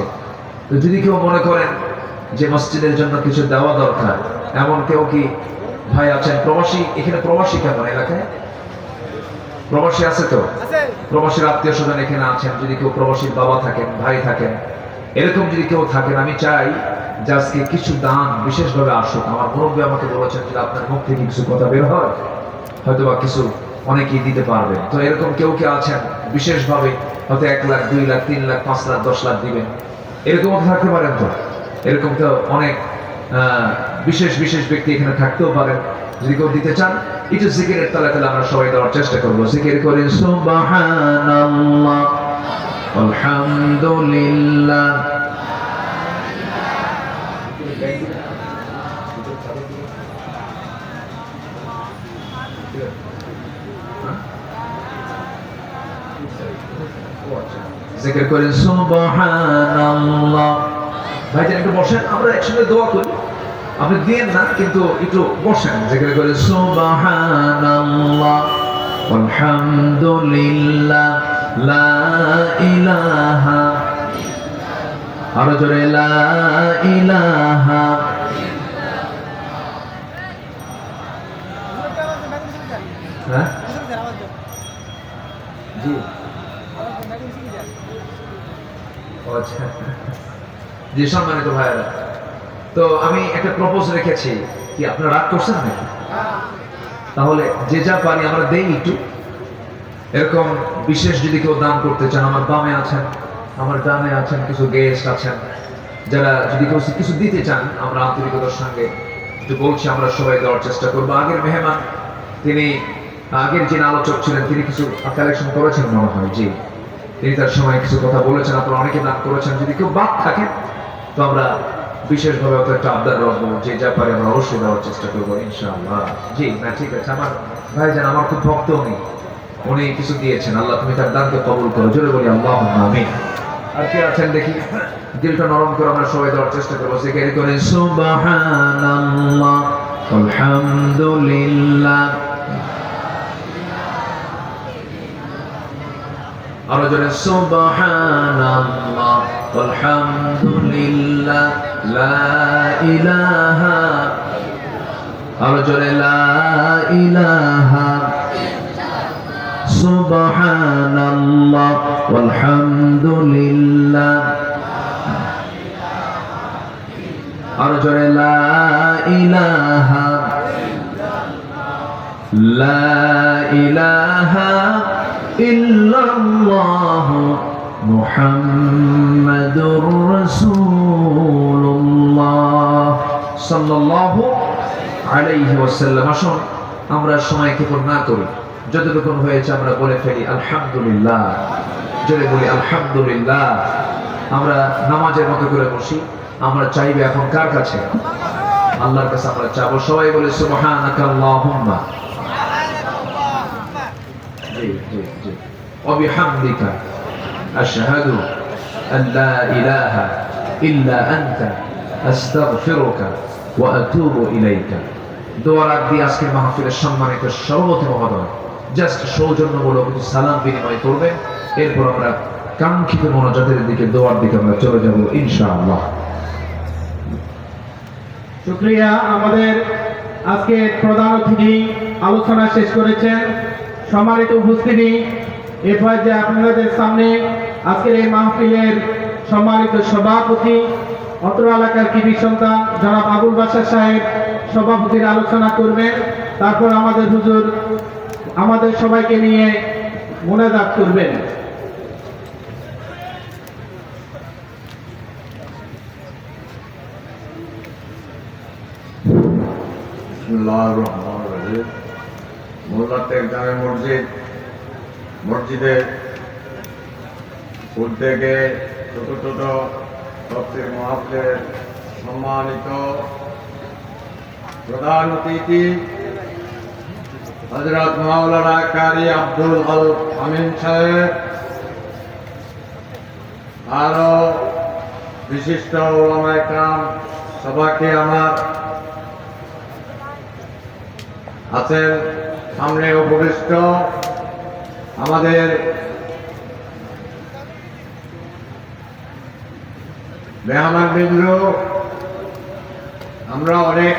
তো যদি কেউ মনে করেন যে মসজিদের জন্য কিছু দেওয়া দরকার, এমন কেউ কি ভাই আছেন? প্রবাসী, এখানে প্রবাসী কেমন এলাকায়? প্রবাসী আছে তো? প্রবাসীর আত্মীয় স্বজন এখানে আছেন। যদি কেউ প্রবাসীর বাবা থাকেন, ভাই থাকেন, এরকম যদি কেউ থাকেন, আমি চাই যে আজকে কিছু দান বিশেষভাবে আসুক। আমার মুরব্বী আমাকে বলেছেন যে আপনার মুখ থেকে কিছু কথা বের হয়, হয়তো বা কিছু অনেকেই দিতে পারবেন। তো এরকম কেউ কে আছেন বিশেষভাবে, হয়তো 1 লাখ, 2 লাখ, 3 লাখ, 5 লাখ, 10 লাখ দিবেন, এরকমও থাকতে পারেন। তো এরকম তো অনেক বিশেষ বিশেষ ব্যক্তি এখানে থাকতেও পারেন। যদি কেউ দিতে চান, একটু জিকিরের তালে তালে আমরা সবাই দেওয়ার চেষ্টা করবো। জিকির করে সুবহানাল্লাহ, আলহামদুলিল্লাহ। জিকির করেন সুবহানাল্লাহ। ভাইজান একটু বসেন, আমরা একসঙ্গে দোয়া করি। আপনি দিয়েন না, কিন্তু একটু বসেন, জিকির করেন সুবহানাল্লাহ আলহামদুলিল্লাহ লা ইলাহা, আরো জোরে লা ইলাহা। হ্যাঁ জি, আচ্ছা জি। সম্মানিত ভাইয়েরা, তো আমি একটা প্রপোজ রেখেছি, কি আপনারা রাগ করছেন নাকি? তাহলে যে যা পারি আমরা দেই একটু। এরকম বিশেষ যদি কেউ দান করতে চান, আমার বামে আছেন, আমার ডানে আছেন, কিছু গেস্ট আছেন, যারা যদি কেউ কিছু দিতে চান, আমরা আন্তরিকতার সঙ্গে একটু বলছি, আমরা সবাই দেওয়ার চেষ্টা করবো। আগের মেহমান, তিনি আগের যিনি আলোচক ছিলেন, তিনি কিছু কালেকশন করেছেন মনে হয়, জি, তিনি তার সময় কিছু কথা বলেছেন, আপনারা অনেকে দান করেছেন। যদি কেউ বাদ থাকেন, তো আমরা বিশেষভাবে অত একটা আবদার রাখবো, যে যা পারি আমরা অবশ্যই দেওয়ার চেষ্টা করবো ইনশাআল্লাহ। জি না, ঠিক আছে। আমার ভাইজান আমার খুব ভক্ত, উনি কিছু দিয়েছেন, আল্লাহ তুমি তার দানকে কবুল করো, জোরে বলি আল্লাহুম্মা আমিন। আর কে আছেন দেখি, দিলটা নরম করে আমরা সবাই দেওয়ার চেষ্টা করবো। জিকির করেন সুবহানাল্লাহ আলহামদুলিল্লাহ, আরো জোরে সুবহানাল্লাহ আলহামদুলিল্লাহ লা ইলাহা, আরো জোরে লা ইলাহা সুবহানাল্লাহ আলহামদুলিল্লাহ, আরো জোরে লা ইলাহা, লা ইলাহা ইল্লাল্লাহ মুহাম্মাদুর রাসূলুল্লাহ সাল্লাল্লাহু আলাইহি ওয়াসাল্লাম। আসুন আমরা সময় ক্ষেপণ না করি, যতটুকু হয়েছে আমরা বলে ফেলি আলহামদুলিল্লাহ, জোরে বলি আলহামদুলিল্লাহ। আমরা নামাজের মতো করে বসি, আমরা চাইবে এখন কার কাছে? আল্লাহর কাছে আমরা চাবো। সবাই বলে সুবহানাকা আল্লাহুম্মা, জি জি জি, ওয়া বিহামদিকা আশহাদু আন লা ইলাহা ইল্লা আনতা আস্তাগফিরুকা ওয়া আতুবু ইলাইকা। দোয়ার আগ দিয়ে আজকের মাহফিলের সম্মানিত সভাপতি মহোদয় জাস্ট সৌজন্যমূলক কিছু সালাম বিনিময় করবেন, এরপর আমরা কাঙ্ক্ষিত মোনাজাতের দিকে, দোয়ার দিকে আমরা চলে যাব ইনশাআল্লাহ। শুকরিয়া। আমাদের আজকে প্রধান অতিথি আলোচনা শেষ করেছেন। সম্মানিত উপস্থিতি, এরপর যে আপনাদের সামনে আজকের এই মাহফিলের সম্মানিত সভাপতি, অত্র এলাকার কৃতি সন্তান জনাব আবুল বাশার সাহেব সভাপতির আলোচনা করবেন। তারপর আমাদের হুজুর আমাদের সবাইকে নিয়ে মোনাজাত করবেন। বিসমিল্লাহির রহমানির রহিম। মোল্লাতের জামে মসজিদের উদ্যোগে ছোট ছোট তফসির মাহফিলের সম্মানিত প্রধান অতিথি হযরত মাওলানা কারি আব্দুল আল আমিন সাহেব, আরো বিশিষ্ট ওলামায়ে কেরাম, সবাইকে আমার আছেন সামনে উপবিষ্ট আমাদের মেহমানবৃন্দ, আমরা অনেক